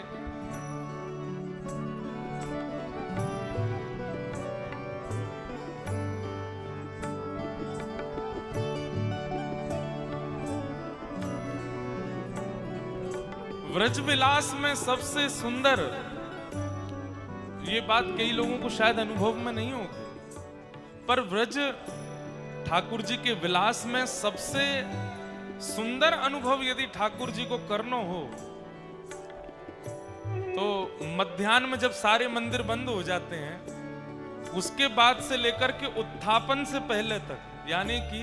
व्रजविलास में सबसे सुंदर, ये बात कई लोगों को शायद अनुभव में नहीं होगी, पर व्रज ठाकुर जी के विलास में सबसे सुंदर अनुभव यदि ठाकुर जी को करना हो तो मध्याह्न में जब सारे मंदिर बंद हो जाते हैं, उसके बाद से लेकर के उत्थापन से पहले तक, यानी कि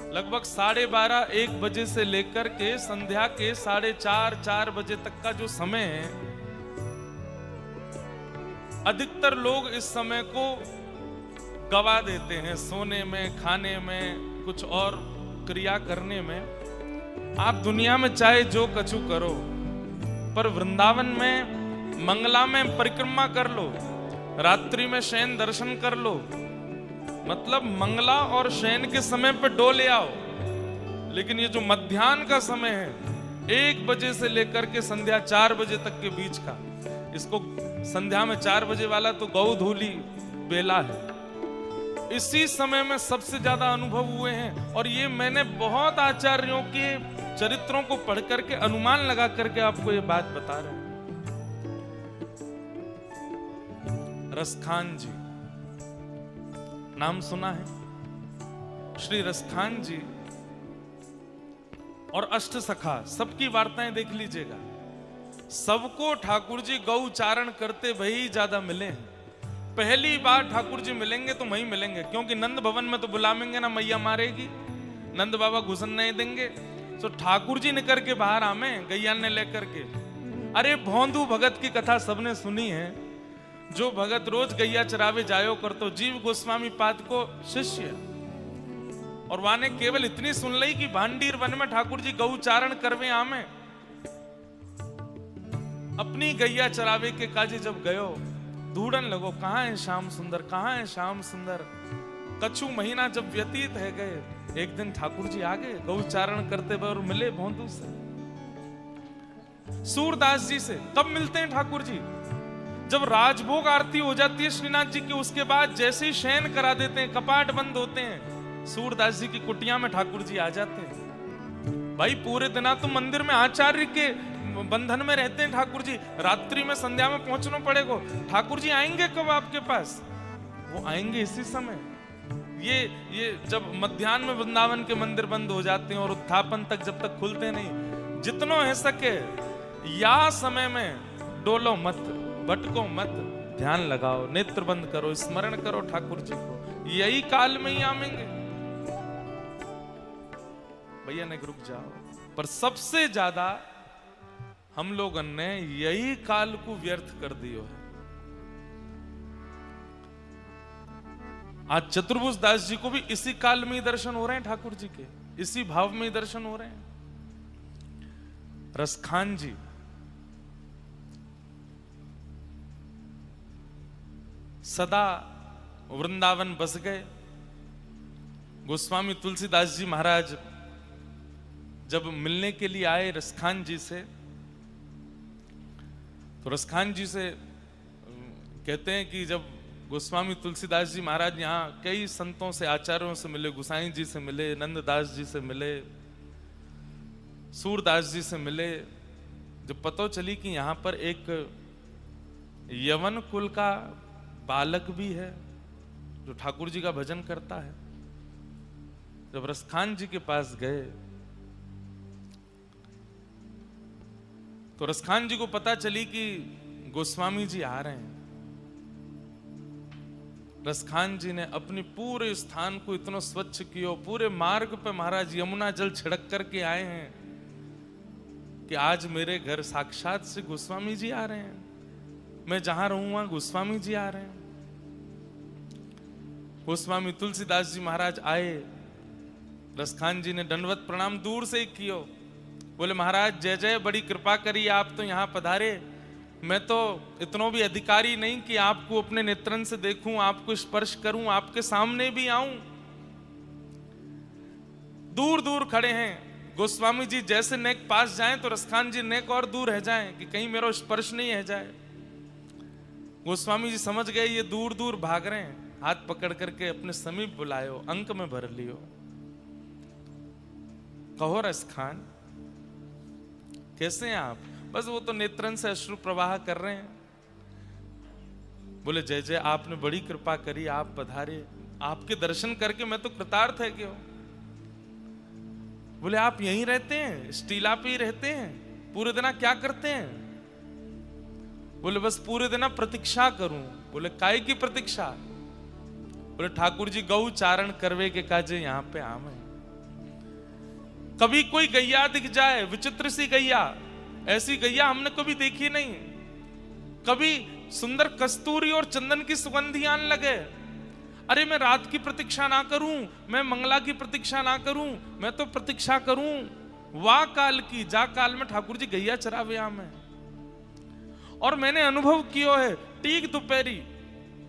लगभग 12:30-1 बजे से लेकर के संध्या के 4:30-4 बजे तक का जो समय है, अधिकतर लोग इस समय को गवा देते हैं सोने में, खाने में, कुछ और क्रिया करने में। आप दुनिया में चाहे जो कछु करो, पर वृंदावन में मंगला में परिक्रमा कर लो, रात्रि में शयन दर्शन कर लो, मतलब मंगला और शयन के समय पे डोले आओ। लेकिन ये जो मध्याह्न का समय है, 1 बजे से लेकर के संध्या 4 बजे तक के बीच का, इसको संध्या में 4 बजे वाला तो गौधूली बेला है, इसी समय में सबसे ज्यादा अनुभव हुए हैं। और ये मैंने बहुत आचार्यों के चरित्रों को पढ़ करके अनुमान लगा करके आपको ये बात बता रहे हैं। रसखान जी नाम सुना है? श्री रसखान जी और अष्ट सखा, सबकी वार्ताएं देख लीजिएगा। सबको ठाकुर जी गौचारण करते वही ज्यादा मिले हैं। पहली बार ठाकुर जी मिलेंगे तो वहीं मिलेंगे, क्योंकि नंद भवन में तो बुलावेंगे ना, मैया मारेगी, नंद बाबा घुसन नहीं देंगे। तो ठाकुर जी निकल के बाहर आमे गैया ने लेकर के। अरे भौंदू भगत की कथा सबने सुनी है, जो भगत रोज गैया चरावे जायो करतो, जीव गोस्वामी पाद को शिष्य, और वाने केवल इतनी सुन ली कि भांडीर वन में ठाकुर जी गौचारण करवे आमे। अपनी गैया चरावे के काजे जब गयो, ढूंढन लगो कहाँ है श्याम सुंदर, कहाँ है श्याम सुंदर। कछु महीना जब व्यतीत है गए, एक दिन ठाकुर जी आ गए गौचारण करते हुए और मिले भोंदू से, सूरदास जी से। कब मिलते हैं ठाकुर जी? जब राजभोग आरती हो जाती है श्रीनाथ जी की, उसके बाद जैसे ही शयन करा देते हैं, कपाट बंद होते हैं, सूरदास जी की कुटिया में ठाकुर जी आ जाते हैं। भाई पूरे दिना तो मंदिर में आचार्य के बंधन में रहते हैं ठाकुर जी, रात्रि में संध्या में पहुंचना पड़ेगा। ठाकुर जी आएंगे कब आपके पास? वो आएंगे इसी समय। ये जब मध्याह्न में वृंदावन के मंदिर बंद हो जाते हैं और उत्थापन तक जब तक खुलते नहीं, जितनो है सके या समय में डोलो मत, भटको मत, ध्यान लगाओ, नेत्र बंद करो, स्मरण करो ठाकुर जी को, यही काल में ही आएंगे। भैया ने रुक जाओ। पर सबसे ज्यादा हम लोगों ने यही काल को व्यर्थ कर दियो है। आज चतुर्भुज दास जी को भी इसी काल में ही दर्शन हो रहे हैं ठाकुर जी के, इसी भाव में ही दर्शन हो रहे हैं। रसखान जी सदा वृंदावन बस गए। गोस्वामी तुलसीदास जी महाराज जब मिलने के लिए आए रसखान जी से, तो रसखान जी से कहते हैं कि जब गोस्वामी तुलसीदास जी महाराज यहाँ कई संतों से, आचार्यों से मिले, गुसाई जी से मिले, नंददास जी से मिले, सूरदास जी से मिले, जब पता चली कि यहाँ पर एक यवन कुल का बालक भी है जो ठाकुर जी का भजन करता है, जब रसखान जी के पास गए तो रसखान जी को पता चली कि गोस्वामी जी आ रहे हैं। रसखान जी ने अपने पूरे स्थान को इतना स्वच्छ किया, पूरे मार्ग पे महाराज यमुना जल छिड़क करके आए हैं कि आज मेरे घर साक्षात से गोस्वामी जी आ रहे हैं, मैं जहां रहूंगा गोस्वामी जी आ रहे हैं। गोस्वामी तुलसीदास जी महाराज आए, रसखान जी ने दंडवत प्रणाम दूर से ही कियो, बोले महाराज जय जय, बड़ी कृपा करी, आप तो यहाँ पधारे, मैं तो इतना भी अधिकारी नहीं कि आपको अपने नेत्रन से देखूं, आपको स्पर्श करूं, आपके सामने भी आऊं। दूर दूर खड़े हैं गोस्वामी जी, जैसे नेक पास जाएं तो रसखान जी नेक और दूर रह जाएं कि कहीं मेरा स्पर्श नहीं रह जाए। गोस्वामी जी समझ गए ये दूर दूर भाग रहे हैं, हाथ पकड़ करके अपने समीप बुलायो, अंक में भर लियो, कहो रसखान कैसे हैं आप? बस वो तो नेत्रन से अश्रु प्रवाह कर रहे हैं। बोले जय जय, आपने बड़ी कृपा करी, आप पधारे, आपके दर्शन करके मैं तो कृतार्थ है क्यों। बोले आप यहीं रहते हैं, स्टीला पे ही रहते हैं, पूरे दिन क्या करते हैं? बोले बस पूरे दिन प्रतीक्षा करूं। बोले काय की प्रतीक्षा? बोले ठाकुर जी गौ चारण करवे के काजे यहाँ पे आम है। कभी कोई गैया दिख जाए, विचित्र सी गैया, ऐसी गैया हमने कभी देखी नहीं, कभी सुंदर कस्तूरी और चंदन की सुगंधी आने लगे, अरे मैं रात की प्रतीक्षा ना करूं, मैं मंगला की प्रतीक्षा ना करूं, मैं तो प्रतीक्षा करूं वाह काल की, जा काल में ठाकुर जी गैया चरावे आम है। और मैंने अनुभव किया है, ठीक दोपहरी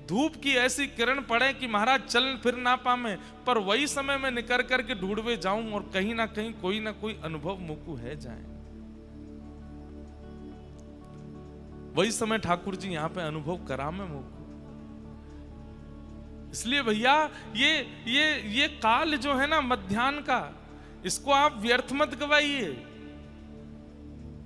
धूप की ऐसी किरण पड़े कि महाराज चल फिर ना पामे, पर वही समय में निकर करके ढूंढवे जाऊं और कहीं ना कहीं कोई ना कोई अनुभव मुकु है जाए। वही समय ठाकुर जी यहाँ पे अनुभव करा में मुकु। इसलिए भैया ये काल जो है ना मध्याह्न का, इसको आप व्यर्थ मत गवाइए।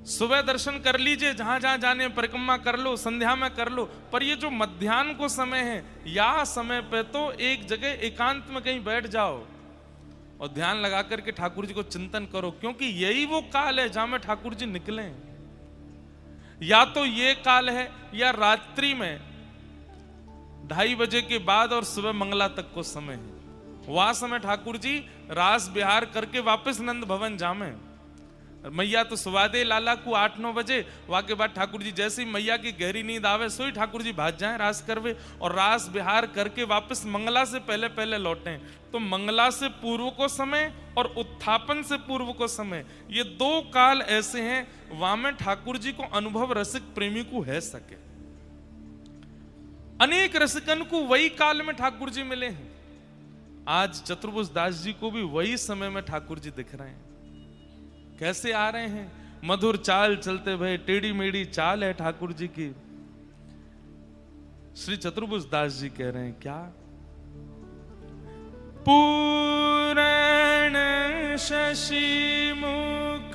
सुबह दर्शन कर लीजिए, जहां जहां जाने परिक्रमा कर लो, संध्या में कर लो, पर ये जो मध्याह्न को समय है, या समय पे तो एक जगह एकांत में कहीं बैठ जाओ और ध्यान लगा करके ठाकुर जी को चिंतन करो, क्योंकि यही वो काल है जहां में ठाकुर जी निकले। या तो ये काल है या रात्रि में 2:30 बजे के बाद और सुबह मंगला तक को समय है। वह समय ठाकुर जी रास बिहार करके वापस नंद भवन जामे। मैया तो सुवादे लाला को 8-9 बजे, वहां के बाद ठाकुर जी जैसे ही मैया की गहरी नींद आवे सोई ठाकुर जी भाग जाएं रास करवे और रास बिहार करके वापस मंगला से पहले पहले लौटें। तो मंगला से पूर्व को समय और उत्थापन से पूर्व को समय, ये 2 काल ऐसे हैं वहां में ठाकुर जी को अनुभव रसिक प्रेमी को है सके। अनेक रसिकन को वही काल में ठाकुर जी मिले हैं। आज चतुर्भुज दास जी को भी वही समय में ठाकुर जी दिख रहे हैं। कैसे आ रहे हैं? मधुर चाल चलते भय, टेढ़ी मेढ़ी चाल है ठाकुर जी की। श्री चतुर्भुज दास जी कह रहे हैं क्या? पूरण शशि मुख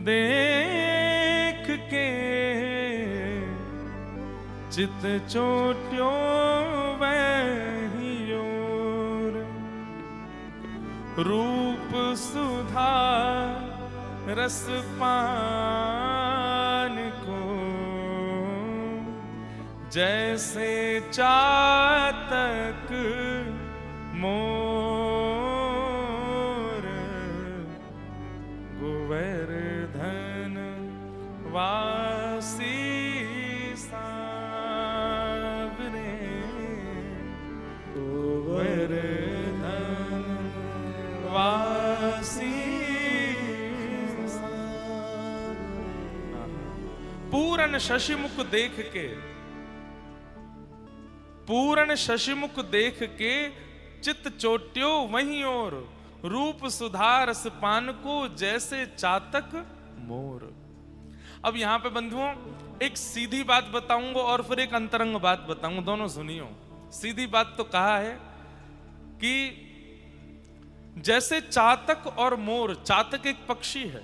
देख के चित चोट्यो वही ओर, रूप सुधा रस पान को जैसे चातक मोर, गोवर्धन वासी सावरे, गोवर्धन वासी। पूर्ण शशिमुख देख के, पूर्ण शशिमुख देख के चित चोट्यो वहीं और, रूप सुधार पान को जैसे चातक मोर। अब यहां पे बंधुओं एक सीधी बात बताऊंगा और फिर एक अंतरंग बात बताऊंगा, दोनों सुनियो। सीधी बात तो कहा है कि जैसे चातक और मोर, चातक एक पक्षी है,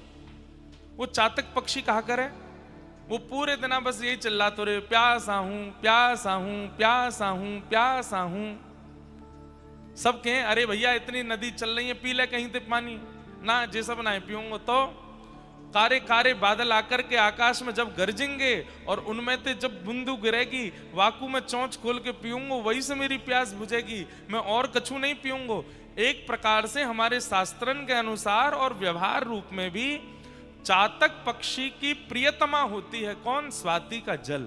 वो चातक पक्षी कहा करे, वो पूरे दिन बस यही चिल्लाते रहे, प्यासा हूं प्यासा हूं प्यासा हूं प्यासा हूं। सब कहें अरे भैया इतनी नदी चल रही है, पी ले कहीं से पानी ना, जे सब ना पीऊंगा। तो कारे कारे बादल आकर के आकाश में जब गरजेंगे और उनमें से जब बूंदू गिरेगी, वाकू में चोंच खोल के पीऊंगा, वही से मेरी प्यास बुझेगी, मैं और कछु नहीं पीऊंगा। एक प्रकार से हमारे शास्त्रन के अनुसार और व्यवहार रूप में भी चातक पक्षी की प्रियतमा होती है कौन? स्वाति का जल,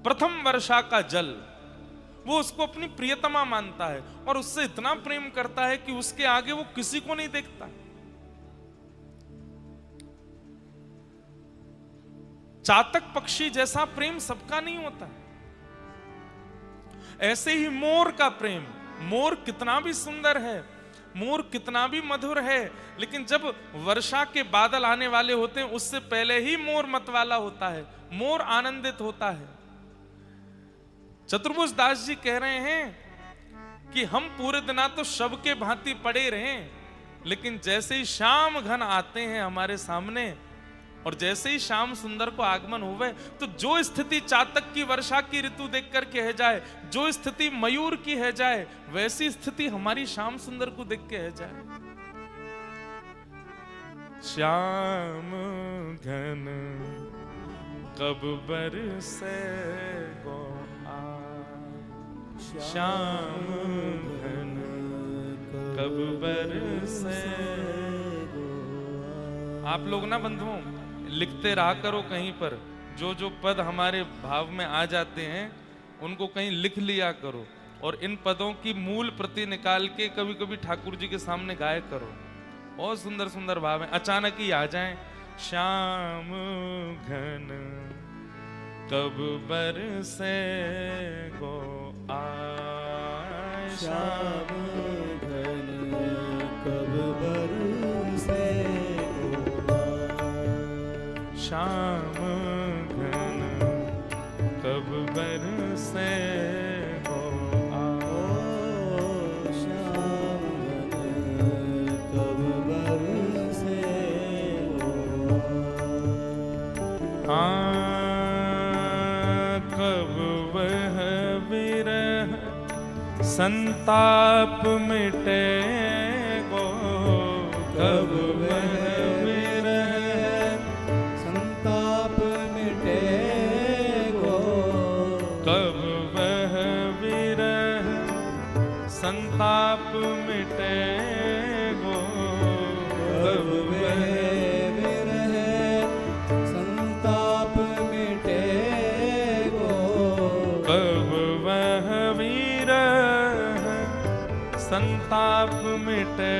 प्रथम वर्षा का जल। वो उसको अपनी प्रियतमा मानता है और उससे इतना प्रेम करता है कि उसके आगे वो किसी को नहीं देखता। चातक पक्षी जैसा प्रेम सबका नहीं होता। ऐसे ही मोर का प्रेम, मोर कितना भी सुंदर है, मोर कितना भी मधुर है, लेकिन जब वर्षा के बादल आने वाले होते हैं उससे पहले ही मोर मतवाला होता है, मोर आनंदित होता है। चतुर्भुज दास जी कह रहे हैं कि हम पूरे दिन तो शव के भांति पड़े रहे, लेकिन जैसे ही शाम घन आते हैं हमारे सामने और जैसे ही श्याम सुंदर को आगमन हुए, तो जो स्थिति चातक की वर्षा की ऋतु देख कर के है जाए, जो स्थिति मयूर की है जाए, वैसी स्थिति हमारी श्याम सुंदर को देख के है जाए। श्याम घन कब बरसे गो आ, श्याम घन कब बरसे। आप लोग ना बंधुओं लिखते रहा करो कहीं पर, जो जो पद हमारे भाव में आ जाते हैं उनको कहीं लिख लिया करो, और इन पदों की मूल प्रति निकाल के कभी कभी ठाकुर जी के सामने गाया करो। बहुत सुंदर सुंदर भाव है, अचानक ही आ जाएं। श्याम घन कब बरसे गो आ, श्याम घन कब बरसे श्याम घन कब बरसे गो आ, श्याम घन कब बरसे आ, कब वह विरह संताप मिटे गो, कब वह संताप मिटे गो, कब वह विरह संताप मिटे गो, कब वह विरह संताप मिटे गो, कब वह विरह संताप मिटे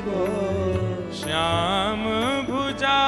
गो। श्याम भुजा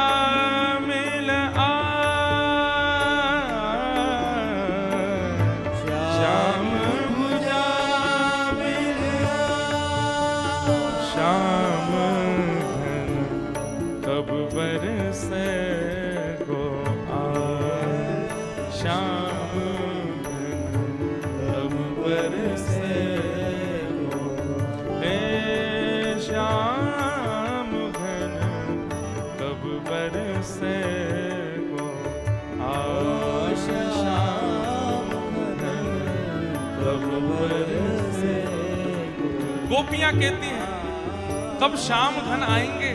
गोपियां कहती हैं कब श्याम घन आएंगे।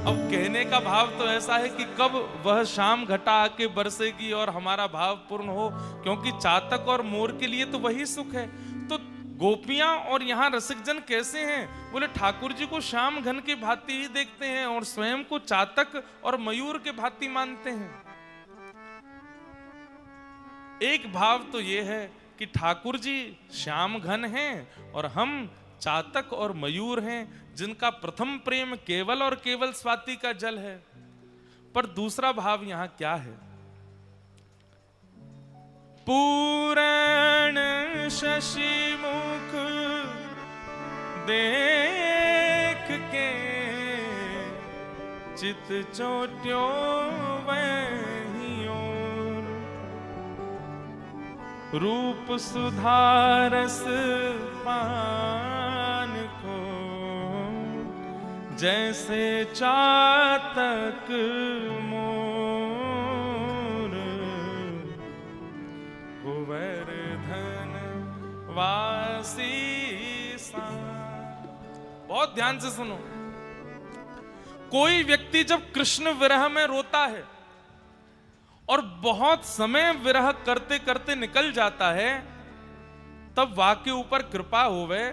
अब कहने का भाव तो ऐसा है कि कब वह शाम घटा आके बरसेगी और हमारा भाव पूर्ण हो, क्योंकि चातक और मोर के लिए तो वही सुख है। तो गोपियां और यहाँ रसिकजन कैसे हैं? बोले ठाकुर जी को श्याम घन के भांति ही देखते हैं और स्वयं को चातक और मयूर के भांति मानते हैं। एक भाव तो ये है कि ठाकुर जी श्याम घन हैं और हम चातक और मयूर हैं, जिनका प्रथम प्रेम केवल और केवल स्वाति का जल है। पर दूसरा भाव यहां क्या है? पूरण शशि मुख देख के चित चोट्यो वहीं ओर, रूप सुधारस पान को जैसे चातक मोर, गोवर्धन वासी सा। बहुत ध्यान से सुनो। कोई व्यक्ति जब कृष्ण विरह में रोता है और बहुत समय विरह करते करते निकल जाता है, तब वाके ऊपर कृपा होवे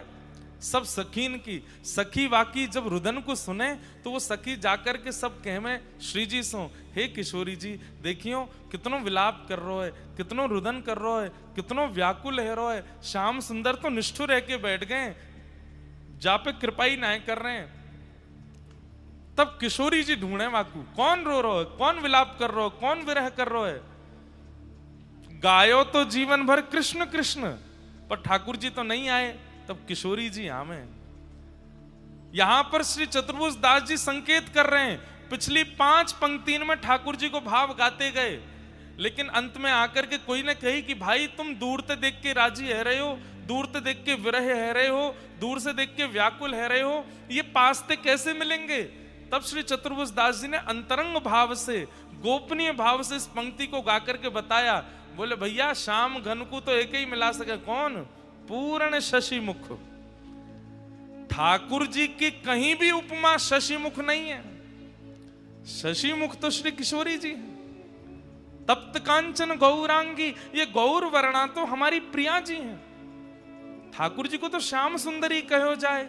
सब सखीन की। सखी वाकी जब रुदन को सुने तो वो सखी जाकर के सब कहवे श्री जी सो, हे किशोरी जी देखियो कितनो विलाप कर रो है, कितनो रुदन कर रो है, कितनो व्याकुल है रो है। श्याम सुंदर तो निष्ठुर रह के बैठ गए, जा पे कृपा ही ना कर रहे हैं। तब किशोरी जी ढूंढे वाकू, कौन रो रहा है, कौन विलाप कर रहा है, कौन विरह कर रहा है। गायो तो जीवन भर कृष्ण कृष्ण, पर ठाकुर जी तो नहीं आए। तब किशोरी जी आमे। यहां पर श्री चतुर्भुज दास जी संकेत कर रहे हैं। पिछली 5 पंक्तियों में ठाकुर जी को भाव गाते गए, लेकिन अंत में आकर के कोई ने कही कि भाई तुम दूर से देख के राजी है रहे हो, दूर से देख के विरह है रहे हो, दूर से देख के व्याकुल है रहे हो, ये पास से कैसे मिलेंगे। तब श्री चतुर्भुज दास जी ने अंतरंग भाव से, गोपनीय भाव से इस पंक्ति को गा करके बताया। बोले भैया श्याम घन को तो एक ही मिला सके, कौन? पूर्ण शशि मुख। ठाकुर जी की कहीं भी उपमा शशि मुख नहीं है। शशि मुख तो श्री किशोरी जी है। तप्त कांचन गौरांगी, ये गौर वर्णा तो हमारी प्रिया जी हैं। ठाकुर जी को तो श्याम सुंदरी कहो जाए।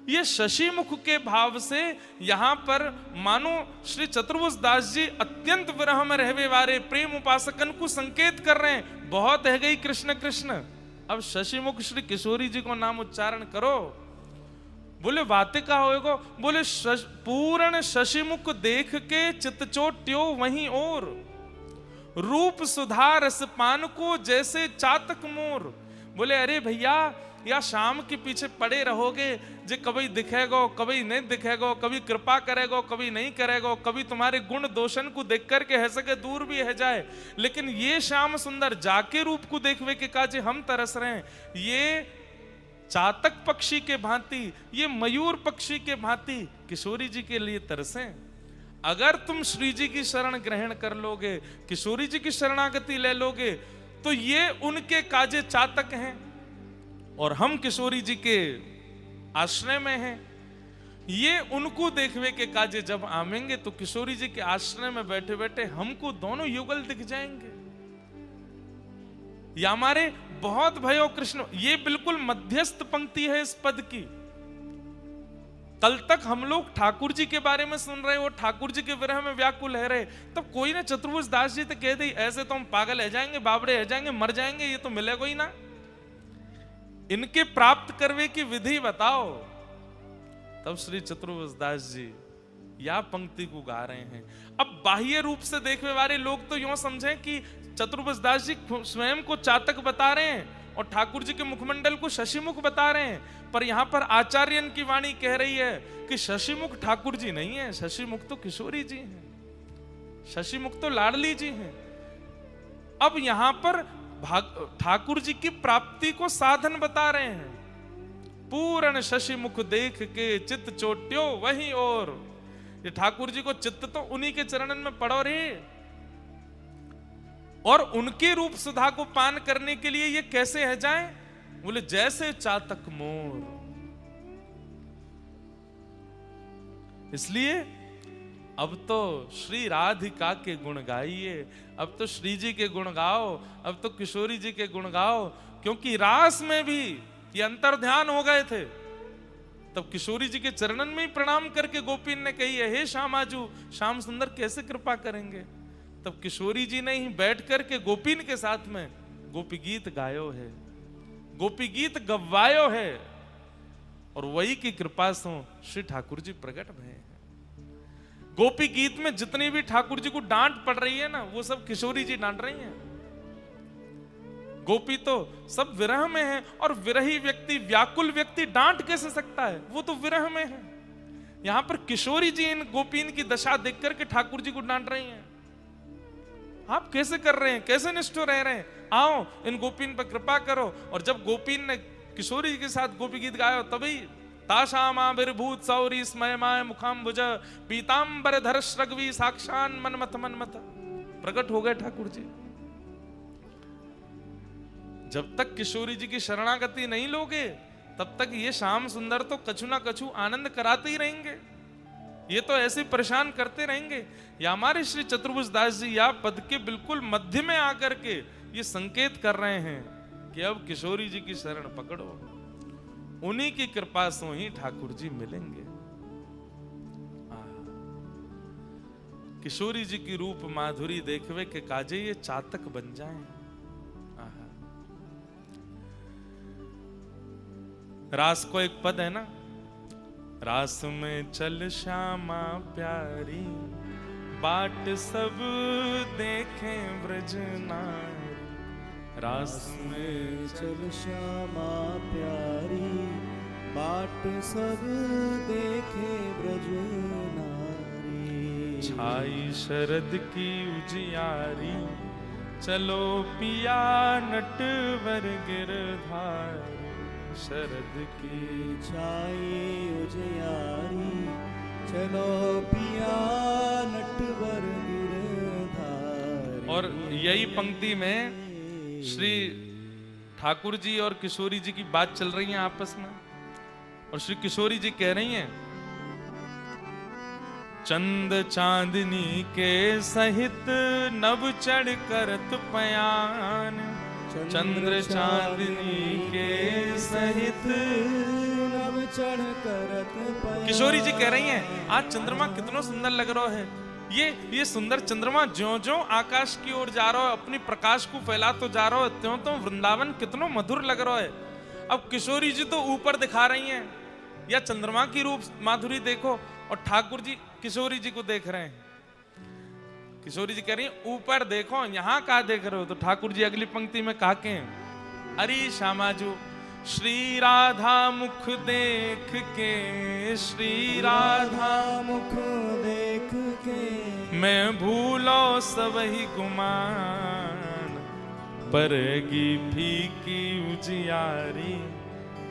ये शशि मुख के भाव से यहां पर मानो श्री चतुर्भुज दास जी अत्यंत विरह में रहवे वाले प्रेम उपासकन को संकेत कर रहे हैं। बहुत है गई कृष्ण कृष्ण, अब शशि मुख श्री किशोरी जी को नाम उच्चारण करो। बोले बातें का होएगो। बोले पूर्ण शशि मुख देख के चित चोट्यो वहीं और, रूप सुधार रस पान को जैसे चातक मोर। बोले अरे भैया या शाम के पीछे पड़े रहोगे, जे कभी दिखेगो कभी नहीं दिखेगो, कभी कृपा करेगो कभी नहीं करेगो, कभी तुम्हारे गुण दोषन को देख करके है सके दूर भी है जाए, लेकिन ये श्याम सुंदर जाके रूप को देखवे के काजे हम तरस रहे हैं। ये चातक पक्षी के भांति, ये मयूर पक्षी के भांति किशोरी जी के लिए तरसे। अगर तुम श्री जी की शरण ग्रहण कर लोगे, किशोरी जी की शरणागति ले लोगे, तो ये उनके काजे चातक हैं और हम किशोरी जी के आश्रय में हैं। ये उनको देखवे के काजे जब आवेंगे तो किशोरी जी के आश्रय में बैठे बैठे हमको दोनों युगल दिख जाएंगे। या हमारे बहुत भयो कृष्ण, ये बिल्कुल मध्यस्थ पंक्ति है इस पद की। कल तक हम लोग ठाकुर जी के बारे में सुन रहे हो, ठाकुर जी के विरह में व्याकुल है रहे, तब कोई ने चतुर्भुज दास जी तो कह दी ऐसे तो हम पागल है जाएंगे, बाबरे है जाएंगे, मर जाएंगे, ये तो मिलेगा ही ना। इनके प्राप्त करवे की विधि बताओ। तब श्री चतुर्भुज दास जी या पंक्ति को गा रहे हैं। अब बाह्य रूप से देखने वाले लोग तो यूं समझे कि चतुर्भुज दास जी स्वयं को चातक बता रहे हैं और ठाकुर जी के मुखमंडल को शशिमुख बता रहे हैं, पर यहां पर आचार्यन की वाणी कह रही है कि शशिमुख ठाकुर जी नहीं है, शशिमुख तो किशोरी जी हैं, शशिमुख तो लाडली जी हैं। अब यहां पर ठाकुर जी की प्राप्ति को साधन बता रहे हैं। पूर्ण शशिमुख देख के चित्त चोट्यो वहीं और, ये ठाकुर जी को चित्त तो उन्हीं के चरणन में पड़ो रे, और उनके रूप सुधा को पान करने के लिए ये कैसे है जाए। बोले जैसे चातक मोर। इसलिए अब तो श्री राधिका के गुण गाइए, अब तो श्री जी के गुण गाओ, अब तो किशोरी जी के गुण गाओ, क्योंकि रास में भी ये अंतर ध्यान हो गए थे। तब किशोरी जी के चरणन में ही प्रणाम करके गोपीन ने कही है, हे श्यामाजू श्याम सुंदर कैसे कृपा करेंगे। तब किशोरी जी ने ही बैठ करके गोपीन के साथ में गोपी गीत गायो है, गोपी गीत गवायो है, और वही की कृपा से श्री ठाकुर जी प्रकट भये। गोपी गीत में जितनी भी ठाकुर जी को डांट पड़ रही है ना, वो सब किशोरी जी डांट रही हैं। गोपी तो सब विरह में है, और विरही व्यक्ति, व्याकुल व्यक्ति डांट कैसे सकता है, वो तो विरह में है। यहां पर किशोरी जी इन गोपीन की दशा देख करके ठाकुर जी को डांट रही हैं। आप कैसे कर रहे हैं, कैसे निष्ठुर रह रहे हैं, आओ इन गोपीन पर कृपा करो। और जब गोपीन ने किशोरी जी के साथ गोपी गीत गाया, तभी ताशामाविर्भूत सौरी स्मयमाय मुखाम्बुज पीतांबर धर श्रगवी साक्षान मनमथ मनमथ, प्रकट हो गए ठाकुर जी। जब तक किशोरी जी की शरणागति नहीं लोगे, तब तक ये श्याम सुंदर तो कछु ना कछु आनंद कराते ही रहेंगे, ये तो ऐसे परेशान करते रहेंगे। या हमारे श्री चतुर्भुज दास जी या पद के बिल्कुल मध्य में आकर के ये संकेत कर रहे हैं कि अब किशोरी जी की शरण पकड़ो, उन्हीं की कृपा से ही ठाकुर जी मिलेंगे। किशोरी जी की रूप माधुरी देखवे के काजे ये चातक बन जाएं। रास को एक पद है ना, रास में चल श्यामा प्यारी, बाट सब देखें ब्रज नारी। रास में चल श्यामा प्यारी, बाट सब देखे ब्रज नारी। छाई शरद की उजियारी, चलो पिया नटवर गिरधारी। शरद की छाई उजियारी, चलो पिया नटवर गिरधारी। और यही पंक्ति में श्री ठाकुर जी और किशोरी जी की बात चल रही है आपस में, और श्री किशोरी जी कह रही हैं, चंद चांदनी के सहित नभ चढ़ करत पयान। चंद्र चांदनी के सहित नभ चढ़ करत पयान। किशोरी जी कह रही हैं, आज चंद्रमा कितना सुंदर लग रहा है। ये सुंदर चंद्रमा ज्यों ज्यों आकाश की ओर जा रहा है, अपनी प्रकाश को फैला तो जा रहा है, त्यों त्यों वृंदावन कितना मधुर लग रहा है। अब किशोरी जी तो ऊपर दिखा रही हैं, या चंद्रमा की रूप माधुरी देखो, और ठाकुर जी किशोरी जी को देख रहे हैं। किशोरी जी कह रही हैं, ऊपर देखो, यहां कहा देख रहे हो। तो ठाकुर जी अगली पंक्ति में कहा के, अरे श्यामाजू श्री राधा मुख देख के, श्री राधा मुख देख के, मैं भूलो सबही गुमान। परगी फीकी उजियारी,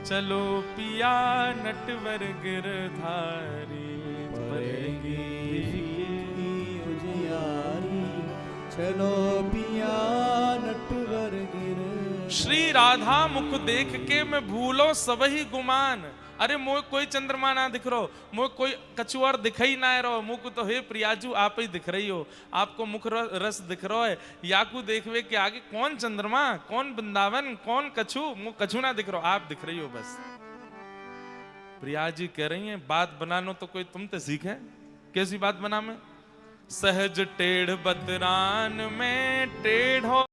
चलो पिया नटवर गिरधारी। परेगी उजियारी, चलो पिया नटवर गिरधारी। श्री राधा मुख देख के मैं भूलो सबही गुमान। अरे मोह कोई चंद्रमा ना दिख रहो, मोह कोई कछु और दिख ही ना रहो, मुख तो हे प्रियाजू आप ही दिख रही हो। आपको मुख रस दिख रहा है, याकू देखवे के आगे कौन चंद्रमा, कौन वृंदावन, कौन कछु, मुख कछु ना दिख रहो, आप दिख रही हो बस। प्रिया जी कह रही हैं, बात बनानो तो कोई तुम ते सीखे। कैसी बात बना में? सहज टेढ़ बतरान में टेढ़ो